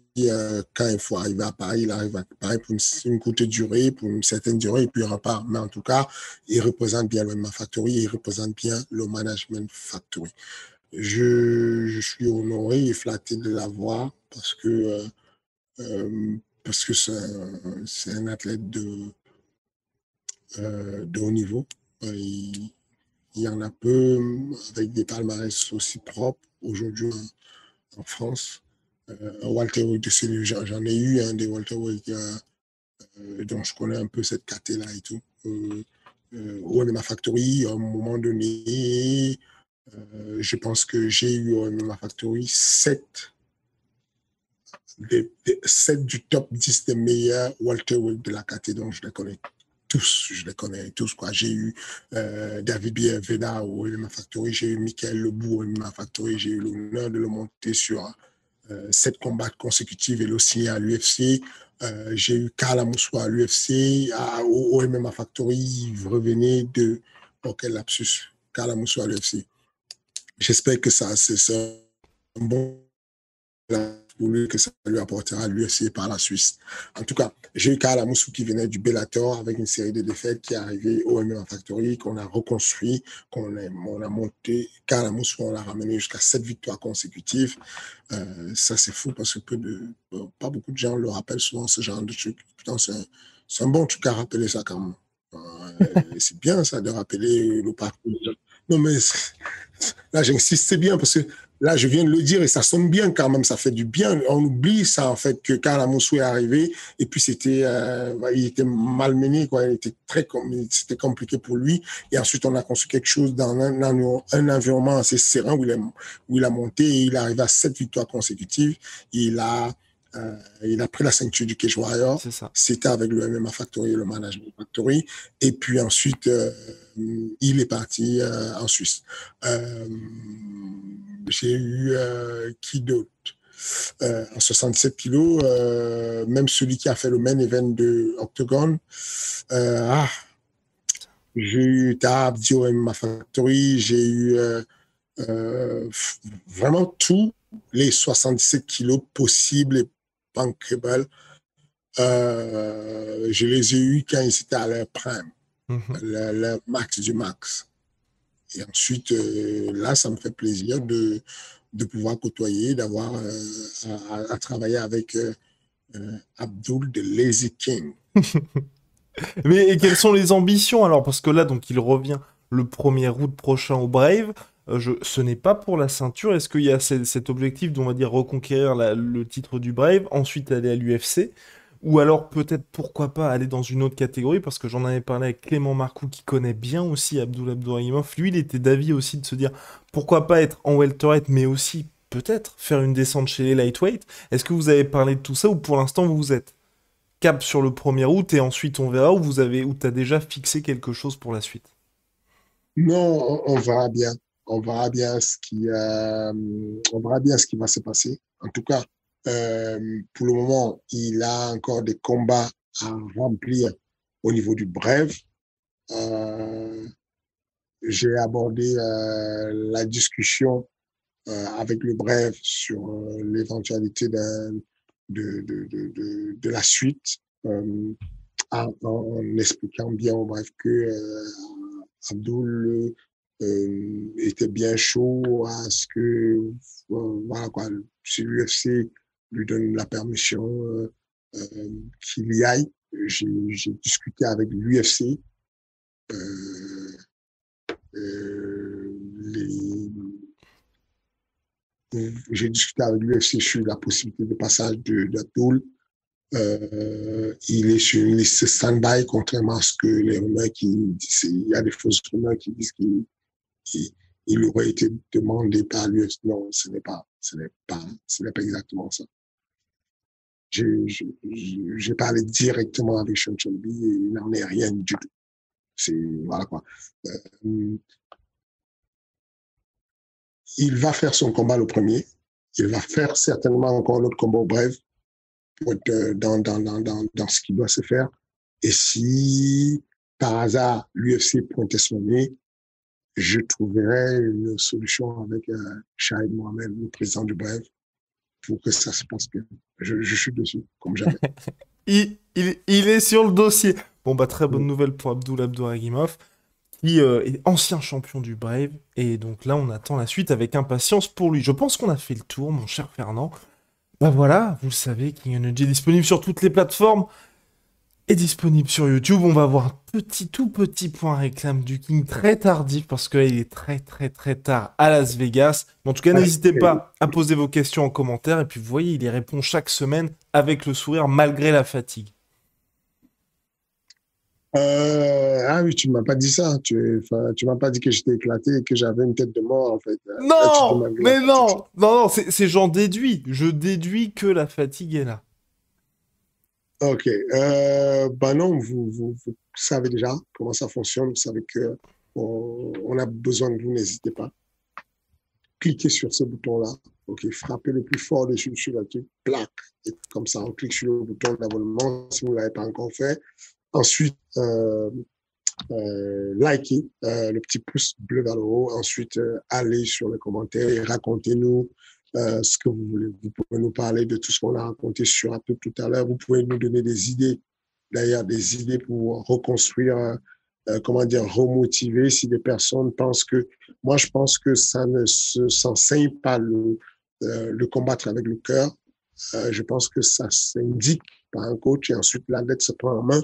quand il faut arriver à Paris, il arrive à Paris pour une courte durée, pour une certaine durée, et puis il repart. Mais en tout cas, il représente bien le MMA Factory et il représente bien le Management Factory. Je suis honoré et flatté de l'avoir parce que c'est un athlète de haut niveau. Il y en a peu avec des palmarès aussi propres aujourd'hui en France. Walter White, j'en ai eu des Walter White dont je connais un peu cette caté-là et tout. Au MMA Factory, à un moment donné, je pense que j'ai eu au MMA Factory 7 du top 10 des meilleurs Walter White de la caté, donc je les connais tous. Quoi. J'ai eu David Veda au MMA Factory, j'ai eu Michael Lebou au MMA Factory, j'ai eu l'honneur de le monter sur 7 combats consécutifs et le signer à l'UFC. J'ai eu Karl Amoussou à l'UFC, au MMA Factory, il revenait de... Oh, quel lapsus, Karl Amoussou à l'UFC. J'espère que ça, c'est un bon pour lui, que ça lui apportera l'UFC par la Suisse. En tout cas, j'ai eu Karl Amoussou qui venait du Bellator avec une série de défaites qui est arrivée au MMA Factory, qu'on a reconstruit, on a monté. Karl Amoussou, on l'a ramené jusqu'à 7 victoires consécutives. Ça, c'est fou parce que pas beaucoup de gens le rappellent souvent, ce genre de truc. Putain, c'est un bon truc à rappeler ça quand même. C'est bien ça de rappeler le parcours. Non, mais là, j'insiste, c'est bien parce que là, je viens de le dire et ça sonne bien quand même, ça fait du bien. On oublie ça en fait que Karl Amoussou est arrivé et puis il était malmené, quoi. C'était compliqué pour lui. Et ensuite, on a construit quelque chose dans un environnement assez serein où il a monté et il est arrivé à 7 victoires consécutives. Il a, il a pris la ceinture du Cage Warrior. C'est ça. C'était avec le MMA Factory et le Management Factory. Et puis ensuite, il est parti en Suisse. Euh, j'ai eu qui d'autre en 67 kilos, même celui qui a fait le main event de Octagon. Ah, j'ai eu Tab, Dio MMA Factory, j'ai eu vraiment tous les 77 kilos possibles et bankables. Je les ai eus quand ils étaient à leur prime, Mhm. leur max du max. Et ensuite, là, ça me fait plaisir de pouvoir côtoyer, d'avoir à travailler avec Abdul de Lazy King. Mais et quelles sont les ambitions alors? Parce que là, donc, il revient le 1er août prochain au Brave. Ce n'est pas pour la ceinture. Est-ce qu'il y a cet objectif d'on va dire reconquérir le titre du Brave, ensuite aller à l'UFC? Ou alors peut-être pourquoi pas aller dans une autre catégorie? Parce que j'en avais parlé avec Clément Marcoux qui connaît bien aussi Abdul Abdouragimov. Lui, il était d'avis aussi de se dire pourquoi pas être en welterweight, mais aussi peut-être faire une descente chez les lightweight. Est-ce que vous avez parlé de tout ça ou pour l'instant vous êtes cap sur le 1er août et ensuite on verra où t'as déjà fixé quelque chose pour la suite. Non, on verra bien. On verra bien on verra bien ce qui va se passer. En tout cas, pour le moment, il a encore des combats à remplir au niveau du Brève. Euh, j'ai abordé la discussion avec le Brève sur l'éventualité de la suite, en expliquant bien au Brève que Abdul était bien chaud à ce que voilà quoi, si l'UFC lui donne la permission qu'il y aille. J'ai discuté avec l'UFC. Euh, les, J'ai discuté avec l'UFC sur la possibilité de passage de Toul. Il est sur une liste stand-by, contrairement à ce que les rumeurs qui disent, il y a des fausses rumeurs qui disent qu'il aurait été demandé par l'UFC. Non, ce n'est pas exactement ça. J'ai parlé directement avec Sean Shelby et il n'en est rien du tout. Voilà quoi. Il va faire son combat le premier. Il va faire certainement encore l'autre combat au bref pour être dans ce qui doit se faire. Et si par hasard l'UFC pointait son nez, je trouverais une solution avec Shahid Mohamed, le président du bref, pour que ça se passe bien. Je suis dessus, comme jamais. Il est sur le dossier. Bon, bah, très bonne nouvelle pour Abdouragimov, qui est ancien champion du Brave. Et donc là, on attend la suite avec impatience pour lui. Je pense qu'on a fait le tour, mon cher Fernand. Bah voilà, vous le savez, King Energy est disponible sur toutes les plateformes. Est disponible sur YouTube. On va avoir un tout petit point réclame du King très tardif parce que là, il est très tard à Las Vegas. Mais en tout cas, n'hésitez pas à poser vos questions en commentaire. Et puis, vous voyez, il y répond chaque semaine avec le sourire malgré la fatigue. Ah oui, tu m'as pas dit ça. Tu m'as pas dit que j'étais éclaté et que j'avais une tête de mort, en fait. Non, mais non, c'est j'en déduis. Je déduis que la fatigue est là. Ok. Bah non, vous savez déjà comment ça fonctionne. Vous savez que on a besoin de vous. N'hésitez pas. Cliquez sur ce bouton-là. Ok. Frappez le plus fort dessus sur le truc. Plaque. Et comme ça, on clique sur le bouton d'abonnement si vous ne l'avez pas encore fait. Ensuite, likez le petit pouce bleu vers le haut. Ensuite, allez sur les commentaires et racontez-nous ce que vous voulez. Vous pouvez nous parler de tout ce qu'on a raconté sur Apple tout à l'heure. Vous pouvez nous donner des idées, d'ailleurs, des idées pour reconstruire, remotiver si des personnes pensent que... Moi, je pense que ça ne s'enseigne pas le combattre avec le cœur. Je pense que ça s'indique par un coach et ensuite l'athlète se prend en main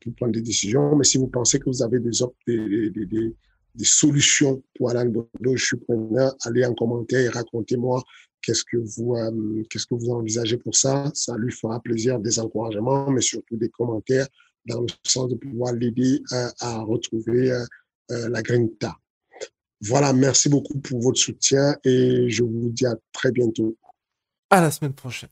pour prendre des décisions. Mais si vous pensez que vous avez des solutions pour Alain Bordeaux, je suis preneur. Allez en commentaire et racontez-moi qu'est-ce que vous envisagez pour ça. Ça lui fera plaisir, des encouragements, mais surtout des commentaires dans le sens de pouvoir l'aider à retrouver la grinta. Voilà, merci beaucoup pour votre soutien et je vous dis à très bientôt. À la semaine prochaine.